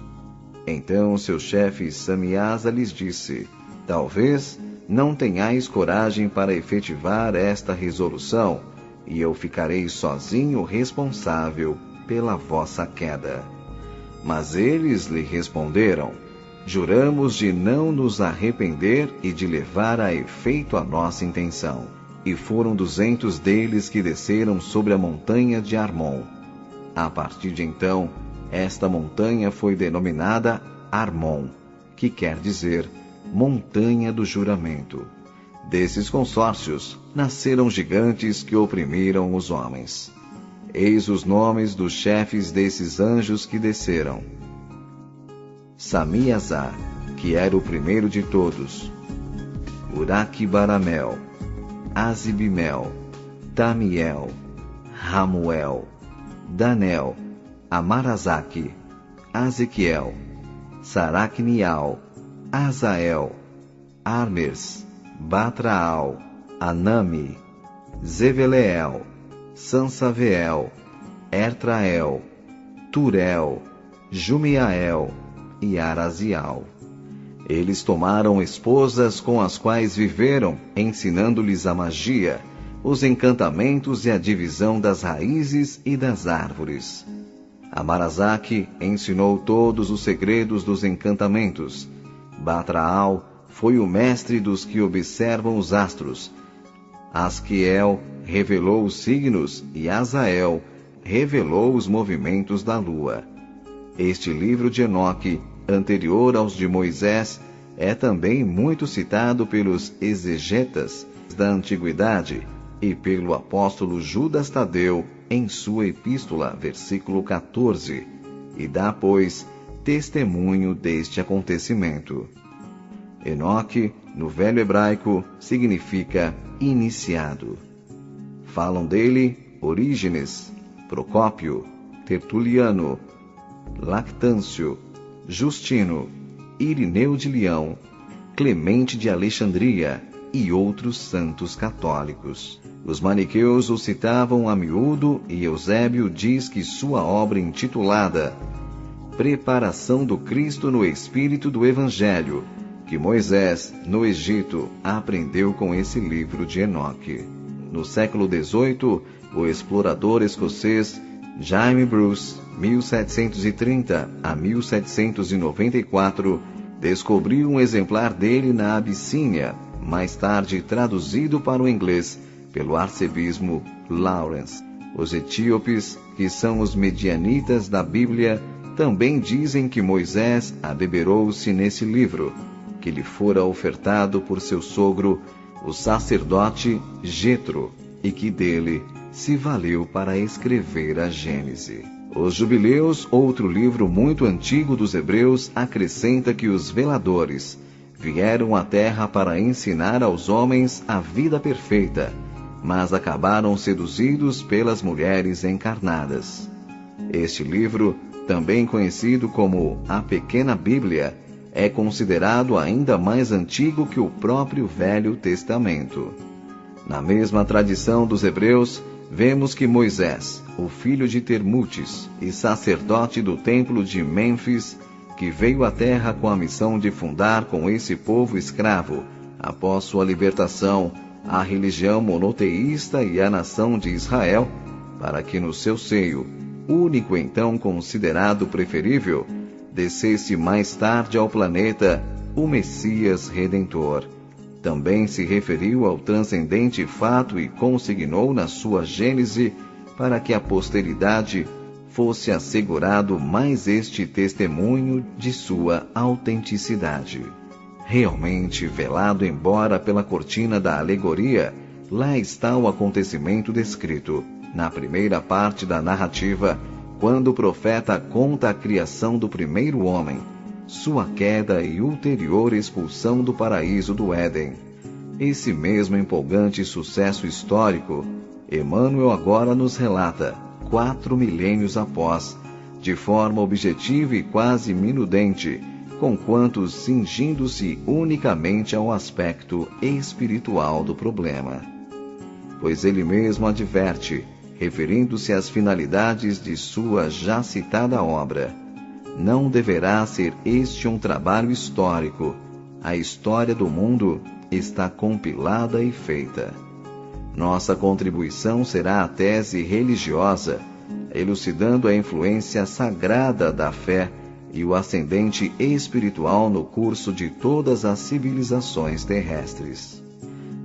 Então seu chefe Samiasa lhes disse, talvez não tenhais coragem para efetivar esta resolução, e eu ficarei sozinho responsável pela vossa queda. Mas eles lhe responderam, juramos de não nos arrepender e de levar a efeito a nossa intenção. E foram 200 deles que desceram sobre a montanha de Armon. A partir de então, esta montanha foi denominada Armon, que quer dizer Montanha do Juramento. Desses consórcios, nasceram gigantes que oprimiram os homens. Eis os nomes dos chefes desses anjos que desceram. Samiasa, que era o primeiro de todos. Uraque-Baramel, Azibimel, Tamiel, Ramuel, Danel, Amarazaki, Azequiel, Saracnial, Azael, Armes, Batraal, Anami, Zeveleel, Sansaveel, Ertrael, Turel, Jumiael e Arazial. Eles tomaram esposas com as quais viveram, ensinando-lhes a magia, os encantamentos e a divisão das raízes e das árvores. Amarazaki ensinou todos os segredos dos encantamentos. Batraal foi o mestre dos que observam os astros. Asquiel revelou os signos e Azael revelou os movimentos da lua. Este livro de Enoque, anterior aos de Moisés, é também muito citado pelos exegetas da antiguidade e pelo apóstolo Judas Tadeu em sua epístola, versículo 14, e dá, pois, testemunho deste acontecimento. Enoque, no velho hebraico, significa iniciado. Falam dele Orígenes, Procópio, Tertuliano, Lactâncio, Justino, Irineu de Leão, Clemente de Alexandria e outros santos católicos. Os maniqueus o citavam a miúdo e Eusébio diz que sua obra intitulada Preparação do Cristo no Espírito do Evangelho, que Moisés, no Egito, aprendeu com esse livro de Enoque. No século XVIII, o explorador escocês Jaime Bruce, 1730 a 1794, descobriu um exemplar dele na Abissínia, mais tarde traduzido para o inglês pelo arcebispo Lawrence. Os etíopes, que são os medianitas da Bíblia, também dizem que Moisés abeberou-se nesse livro, que lhe fora ofertado por seu sogro, o sacerdote Jetro, e que dele se valeu para escrever a Gênese. Os Jubileus, outro livro muito antigo dos hebreus, acrescenta que os veladores vieram à terra para ensinar aos homens a vida perfeita, mas acabaram seduzidos pelas mulheres encarnadas. Este livro, também conhecido como a Pequena Bíblia, é considerado ainda mais antigo que o próprio Velho Testamento. Na mesma tradição dos hebreus, vemos que Moisés, o filho de Termutes e sacerdote do templo de Mênfis, que veio à terra com a missão de fundar com esse povo escravo, após sua libertação, a religião monoteísta e a nação de Israel, para que no seu seio, único então considerado preferível, descesse mais tarde ao planeta o Messias Redentor. Também se referiu ao transcendente fato e consignou na sua Gênese para que a posteridade fosse assegurado mais este testemunho de sua autenticidade. Realmente velado embora pela cortina da alegoria, lá está o acontecimento descrito, na primeira parte da narrativa, quando o profeta conta a criação do primeiro homem, sua queda e ulterior expulsão do paraíso do Éden. Esse mesmo empolgante sucesso histórico, Emmanuel agora nos relata, 4 milênios após, de forma objetiva e quase minudente, conquanto cingindo-se unicamente ao aspecto espiritual do problema. Pois ele mesmo adverte, referindo-se às finalidades de sua já citada obra: não deverá ser este um trabalho histórico. A história do mundo está compilada e feita. Nossa contribuição será a tese religiosa, elucidando a influência sagrada da fé e o ascendente espiritual no curso de todas as civilizações terrestres.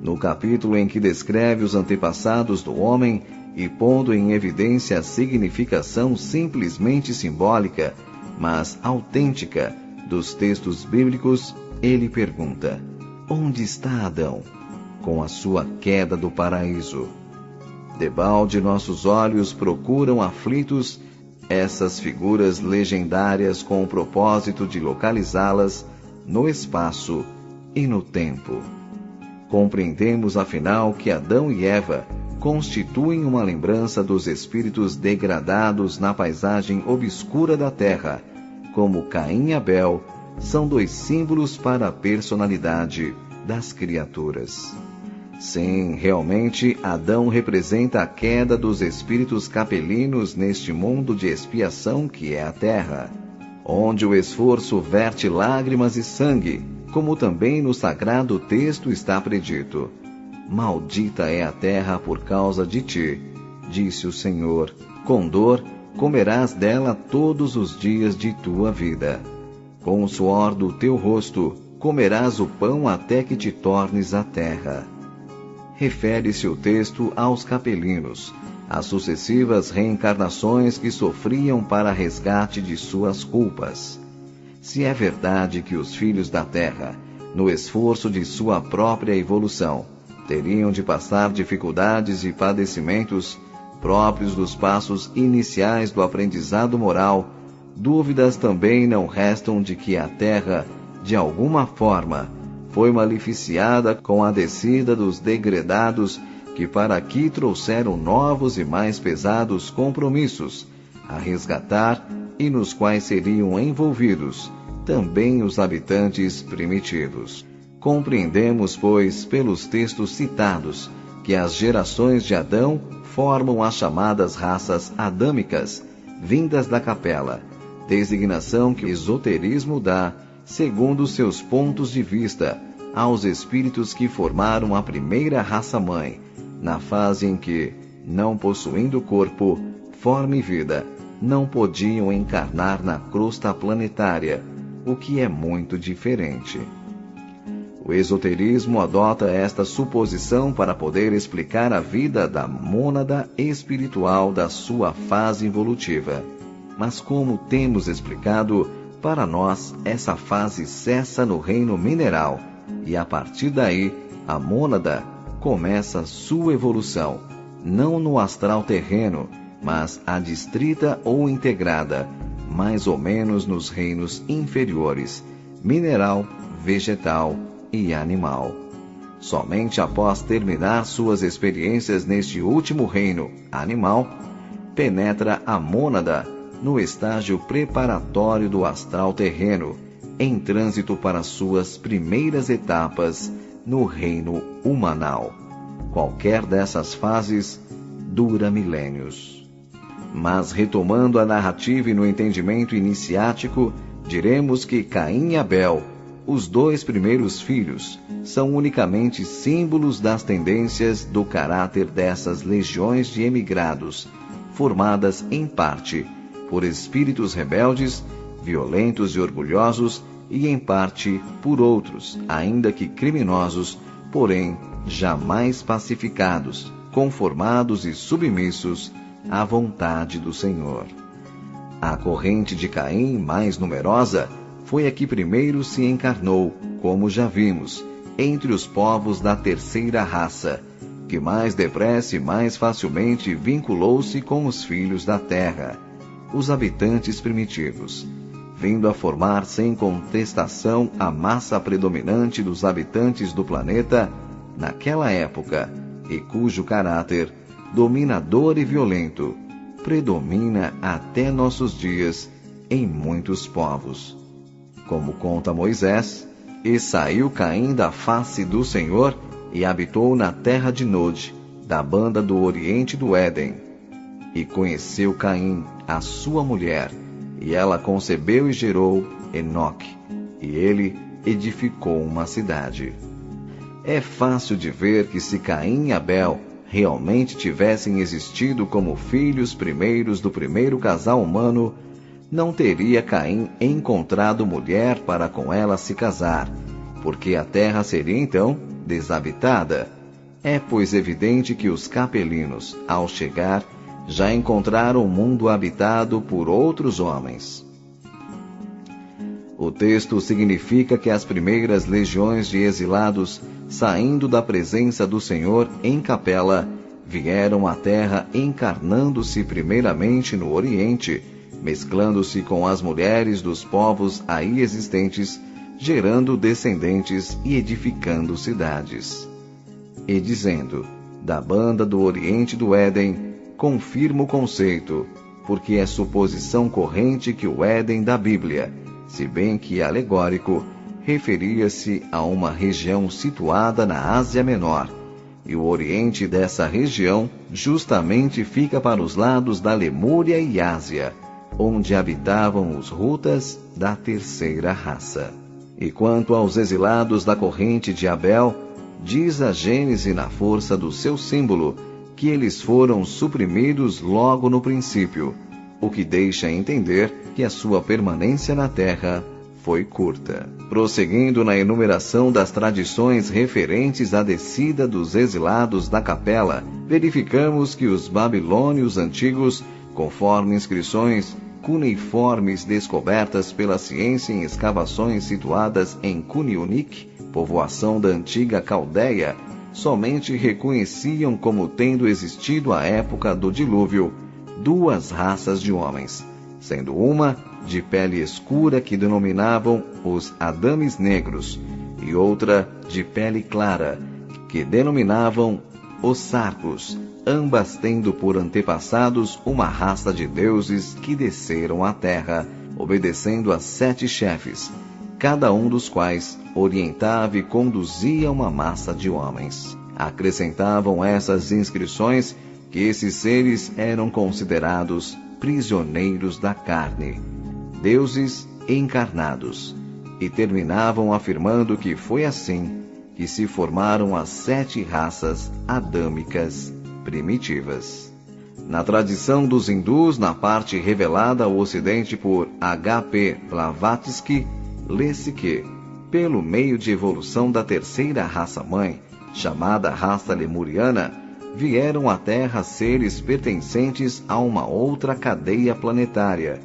No capítulo em que descreve os antepassados do homem e pondo em evidência a significação simplesmente simbólica, mas autêntica, dos textos bíblicos, ele pergunta: onde está Adão, com a sua queda do paraíso? Debalde nossos olhos procuram aflitos essas figuras legendárias com o propósito de localizá-las no espaço e no tempo. Compreendemos afinal que Adão e Eva constituem uma lembrança dos espíritos degradados na paisagem obscura da terra, como Caim e Abel são dois símbolos para a personalidade das criaturas. Sim, realmente, Adão representa a queda dos espíritos capelinos neste mundo de expiação que é a terra, onde o esforço verte lágrimas e sangue, como também no sagrado texto está predito: maldita é a terra por causa de ti, disse o Senhor, com dor comerás dela todos os dias de tua vida. Com o suor do teu rosto comerás o pão até que te tornes a terra. Refere-se o texto aos capelinos, às sucessivas reencarnações que sofriam para resgate de suas culpas. Se é verdade que os filhos da terra no esforço de sua própria evolução. Teriam de passar dificuldades e padecimentos próprios dos passos iniciais do aprendizado moral. Dúvidas também não restam de que a Terra, de alguma forma, foi maleficiada com a descida dos degredados que para aqui trouxeram novos e mais pesados compromissos a resgatar e nos quais seriam envolvidos também os habitantes primitivos. Compreendemos, pois, pelos textos citados, que as gerações de Adão formam as chamadas raças adâmicas, vindas da capela, designação que o esoterismo dá, segundo seus pontos de vista, aos espíritos que formaram a primeira raça-mãe, na fase em que, não possuindo corpo, forma e vida, não podiam encarnar na crosta planetária, o que é muito diferente. O esoterismo adota esta suposição para poder explicar a vida da mônada espiritual da sua fase evolutiva. Mas como temos explicado, para nós essa fase cessa no reino mineral, e a partir daí a mônada começa sua evolução, não no astral terreno, mas adstrita ou integrada, mais ou menos nos reinos inferiores, mineral, vegetal e animal. Somente após terminar suas experiências neste último reino, animal, penetra a mônada no estágio preparatório do astral terreno, em trânsito para suas primeiras etapas no reino humanal. Qualquer dessas fases dura milênios. Mas retomando a narrativa e no entendimento iniciático, diremos que Caim e Abel, os dois primeiros filhos, são unicamente símbolos das tendências do caráter dessas legiões de emigrados, formadas em parte por espíritos rebeldes, violentos e orgulhosos, e em parte por outros, ainda que criminosos, porém jamais pacificados, conformados e submissos à vontade do Senhor. A corrente de Caim, mais numerosa, foi a que primeiro se encarnou, como já vimos, entre os povos da terceira raça, que mais depressa e mais facilmente vinculou-se com os filhos da terra, os habitantes primitivos, vindo a formar sem contestação a massa predominante dos habitantes do planeta naquela época, e cujo caráter dominador e violento predomina até nossos dias em muitos povos. Como conta Moisés, e saiu Caim da face do Senhor e habitou na terra de Nod, da banda do oriente do Éden. E conheceu Caim a sua mulher, e ela concebeu e gerou Enoque, e ele edificou uma cidade. É fácil de ver que se Caim e Abel realmente tivessem existido como filhos primeiros do primeiro casal humano, não teria Caim encontrado mulher para com ela se casar, porque a terra seria então desabitada. É, pois, evidente que os capelinos, ao chegar, já encontraram o mundo habitado por outros homens. O texto significa que as primeiras legiões de exilados, saindo da presença do Senhor em capela, vieram à terra encarnando-se primeiramente no Oriente, mesclando-se com as mulheres dos povos aí existentes, gerando descendentes e edificando cidades. E dizendo, da banda do Oriente do Éden, confirma o conceito, porque é suposição corrente que o Éden da Bíblia, se bem que alegórico, referia-se a uma região situada na Ásia Menor, e o oriente dessa região justamente fica para os lados da Lemúria e Ásia, onde habitavam os Rutas da terceira raça. E quanto aos exilados da corrente de Abel, diz a Gênese na força do seu símbolo, que eles foram suprimidos logo no princípio, o que deixa entender que a sua permanência na terra foi curta. Prosseguindo na enumeração das tradições referentes à descida dos exilados da capela, verificamos que os babilônios antigos, conforme inscrições, cuneiformes descobertas pela ciência em escavações situadas em Cunionic, povoação da antiga Caldeia, somente reconheciam como tendo existido à época do dilúvio duas raças de homens, sendo uma de pele escura que denominavam os Adames negros, e outra de pele clara, que denominavam os Sarcos, ambas tendo por antepassados uma raça de deuses que desceram à terra, obedecendo a 7 chefes, cada um dos quais orientava e conduzia uma massa de homens. Acrescentavam essas inscrições que esses seres eram considerados prisioneiros da carne, deuses encarnados, e terminavam afirmando que foi assim que se formaram as 7 raças adâmicas primitivas. Na tradição dos hindus, na parte revelada ao ocidente por H.P. Blavatsky, lê-se que, pelo meio de evolução da terceira raça-mãe, chamada raça lemuriana, vieram à Terra seres pertencentes a uma outra cadeia planetária,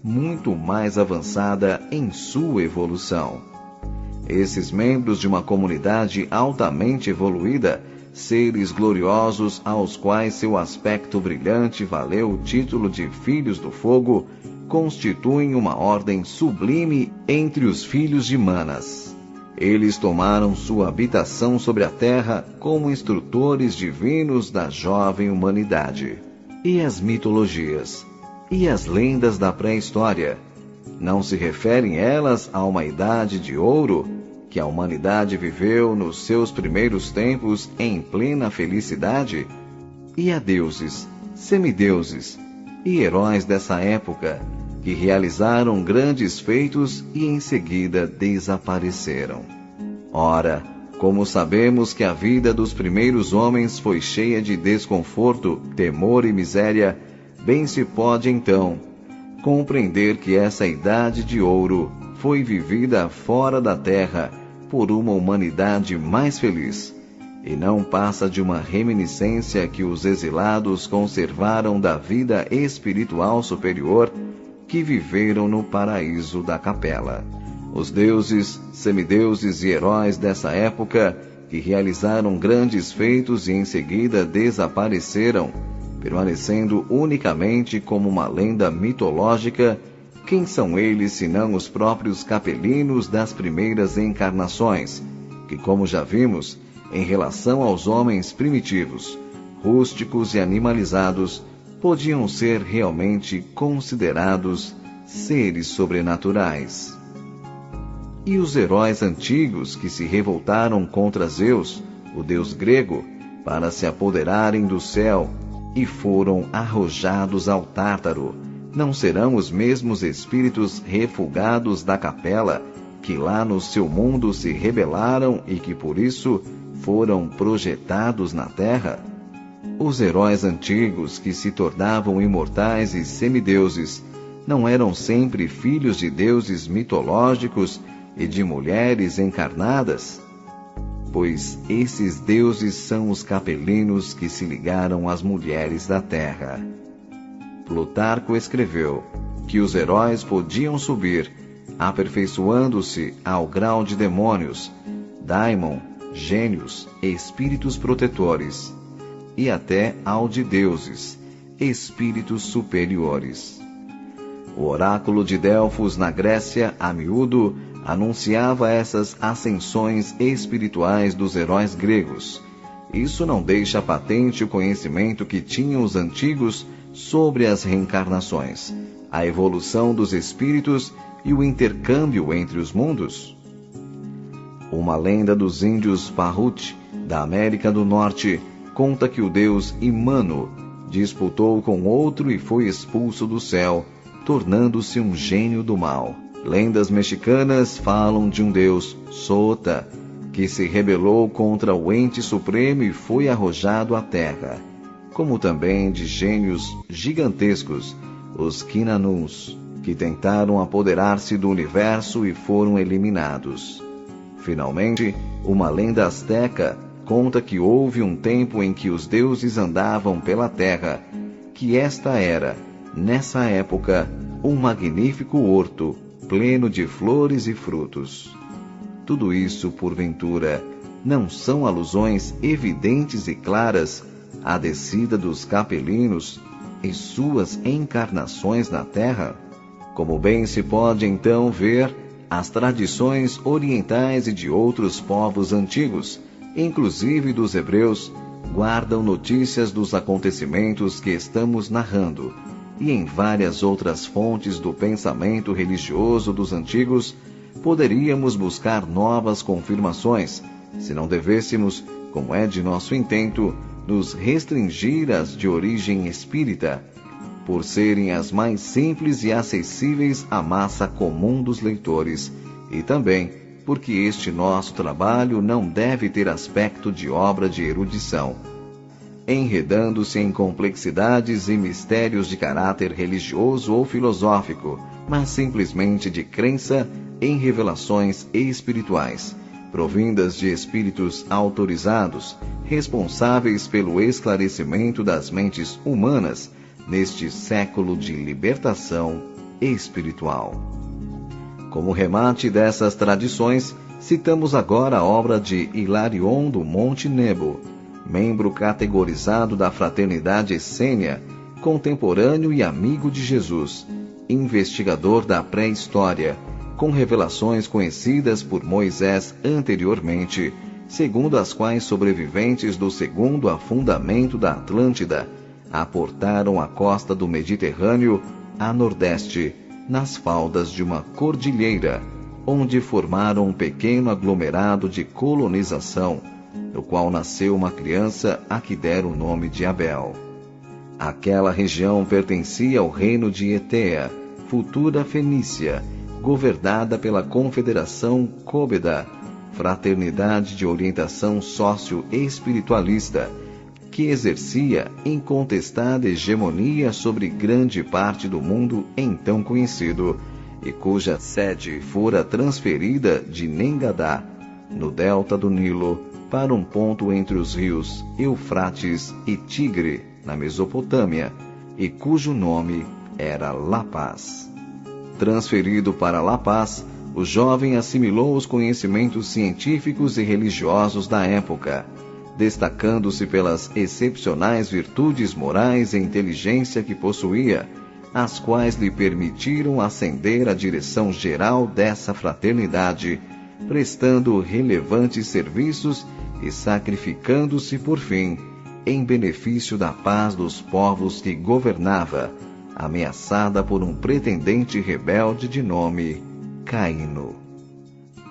muito mais avançada em sua evolução. Esses membros de uma comunidade altamente evoluída, seres gloriosos aos quais seu aspecto brilhante valeu o título de Filhos do Fogo, constituem uma ordem sublime entre os filhos de Manas. Eles tomaram sua habitação sobre a terra como instrutores divinos da jovem humanidade. E as mitologias? E as lendas da pré-história? Não se referem elas a uma idade de ouro que a humanidade viveu nos seus primeiros tempos em plena felicidade? E a deuses, semideuses e heróis dessa época que realizaram grandes feitos e em seguida desapareceram? Ora, como sabemos que a vida dos primeiros homens foi cheia de desconforto, temor e miséria, bem se pode então compreender que essa idade de ouro foi vivida fora da terra por uma humanidade mais feliz, e não passa de uma reminiscência que os exilados conservaram da vida espiritual superior que viveram no paraíso da Capela. Os deuses, semideuses e heróis dessa época, que realizaram grandes feitos e em seguida desapareceram, permanecendo unicamente como uma lenda mitológica, quem são eles senão os próprios capelinos das primeiras encarnações, que, como já vimos, em relação aos homens primitivos, rústicos e animalizados, podiam ser realmente considerados seres sobrenaturais. E os heróis antigos que se revoltaram contra Zeus, o deus grego, para se apoderarem do céu, e foram arrojados ao Tártaro, não serão os mesmos espíritos refugados da Capela, que lá no seu mundo se rebelaram e que por isso foram projetados na terra? Os heróis antigos que se tornavam imortais e semideuses não eram sempre filhos de deuses mitológicos e de mulheres encarnadas? Pois esses deuses são os capelinos que se ligaram às mulheres da terra. Plutarco escreveu que os heróis podiam subir, aperfeiçoando-se ao grau de demônios, daimon, gênios, espíritos protetores, e até ao de deuses, espíritos superiores. O oráculo de Delfos, na Grécia, a miúdo, anunciava essas ascensões espirituais dos heróis gregos. Isso não deixa patente o conhecimento que tinham os antigos sobre as reencarnações, a evolução dos espíritos e o intercâmbio entre os mundos? Uma lenda dos índios Pahut, da América do Norte, conta que o deus Imano disputou com outro e foi expulso do céu, tornando-se um gênio do mal. Lendas mexicanas falam de um deus, Sota, que se rebelou contra o ente supremo e foi arrojado à terra, como também de gênios gigantescos, os Quinanuns, que tentaram apoderar-se do universo e foram eliminados. Finalmente, uma lenda asteca conta que houve um tempo em que os deuses andavam pela terra, que esta era, nessa época, um magnífico horto, pleno de flores e frutos. Tudo isso, porventura, não são alusões evidentes e claras à descida dos capelinos e suas encarnações na terra? Como bem se pode então ver, as tradições orientais e de outros povos antigos, inclusive dos hebreus, guardam notícias dos acontecimentos que estamos narrando, e em várias outras fontes do pensamento religioso dos antigos, poderíamos buscar novas confirmações, se não devêssemos, como é de nosso intento, nos restringir às de origem espírita, por serem as mais simples e acessíveis à massa comum dos leitores, e também porque este nosso trabalho não deve ter aspecto de obra de erudição, enredando-se em complexidades e mistérios de caráter religioso ou filosófico, mas simplesmente de crença em revelações espirituais, provindas de espíritos autorizados, responsáveis pelo esclarecimento das mentes humanas neste século de libertação espiritual. Como remate dessas tradições, citamos agora a obra de Hilarion do Monte Nebo, membro categorizado da Fraternidade Essênia, contemporâneo e amigo de Jesus, investigador da pré-história, com revelações conhecidas por Moisés anteriormente, segundo as quais sobreviventes do segundo afundamento da Atlântida aportaram a costa do Mediterrâneo a nordeste, nas faldas de uma cordilheira, onde formaram um pequeno aglomerado de colonização, no qual nasceu uma criança a que deram o nome de Abel. Aquela região pertencia ao reino de Etea, futura Fenícia, governada pela Confederação Cóbeda, fraternidade de orientação sócio-espiritualista, que exercia incontestada hegemonia sobre grande parte do mundo então conhecido, e cuja sede fora transferida de Nengadá, no delta do Nilo, para um ponto entre os rios Eufrates e Tigre, na Mesopotâmia, e cujo nome era La Paz. Transferido para La Paz, o jovem assimilou os conhecimentos científicos e religiosos da época, destacando-se pelas excepcionais virtudes morais e inteligência que possuía, as quais lhe permitiram ascender à direção geral dessa fraternidade, prestando relevantes serviços e sacrificando-se, por fim, em benefício da paz dos povos que governava, ameaçada por um pretendente rebelde de nome Caíno.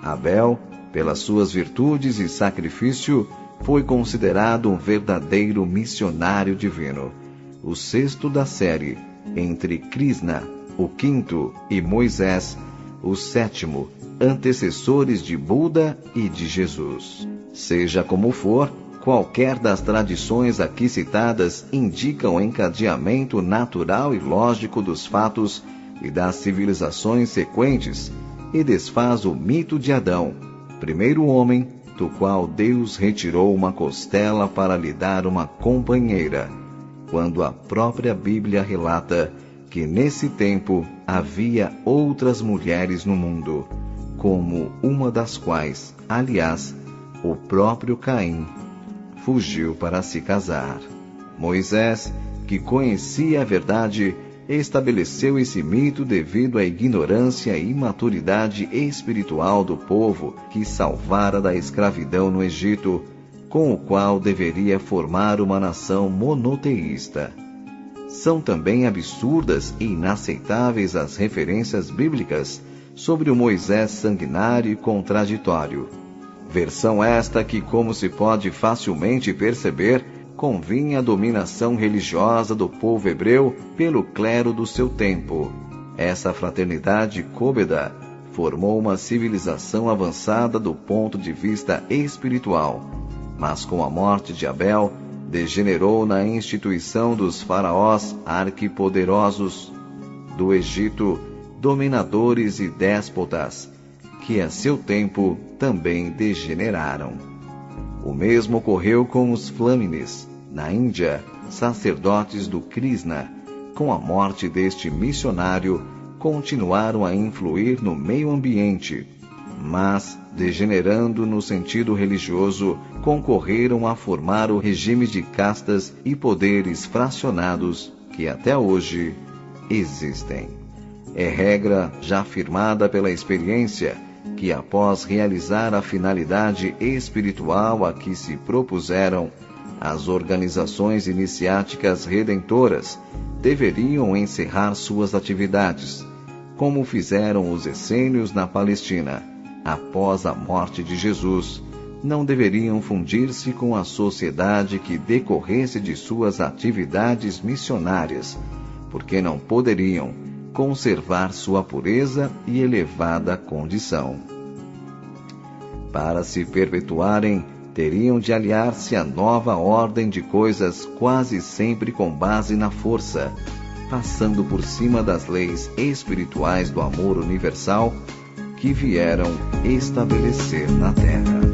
Abel, pelas suas virtudes e sacrifício, foi considerado um verdadeiro missionário divino, o sexto da série, entre Krishna, o quinto, e Moisés, o sétimo, antecessores de Buda e de Jesus. Seja como for, qualquer das tradições aqui citadas indica o encadeamento natural e lógico dos fatos e das civilizações sequentes e desfaz o mito de Adão, primeiro homem, do qual Deus retirou uma costela para lhe dar uma companheira, quando a própria Bíblia relata que nesse tempo havia outras mulheres no mundo, como uma das quais, aliás, o próprio Caim fugiu para se casar. Moisés, que conhecia a verdade, estabeleceu esse mito devido à ignorância e imaturidade espiritual do povo que salvara da escravidão no Egito, com o qual deveria formar uma nação monoteísta. São também absurdas e inaceitáveis as referências bíblicas sobre o Moisés sanguinário e contraditório. Versão esta que, como se pode facilmente perceber, convinha a dominação religiosa do povo hebreu pelo clero do seu tempo. Essa fraternidade côbeda formou uma civilização avançada do ponto de vista espiritual, mas com a morte de Abel, degenerou na instituição dos faraós arquipoderosos do Egito, dominadores e déspotas, que a seu tempo também degeneraram. O mesmo ocorreu com os Flâmines, na Índia, sacerdotes do Krishna. Com a morte deste missionário, continuaram a influir no meio ambiente, mas, degenerando no sentido religioso, concorreram a formar o regime de castas e poderes fracionados que até hoje existem. É regra já afirmada pela experiência que, após realizar a finalidade espiritual a que se propuseram, as organizações iniciáticas redentoras deveriam encerrar suas atividades, como fizeram os essênios na Palestina. Após a morte de Jesus, não deveriam fundir-se com a sociedade que decorresse de suas atividades missionárias, porque não poderiam conservar sua pureza e elevada condição. Para se perpetuarem, teriam de aliar-se à nova ordem de coisas, quase sempre com base na força, passando por cima das leis espirituais do amor universal que vieram estabelecer na Terra.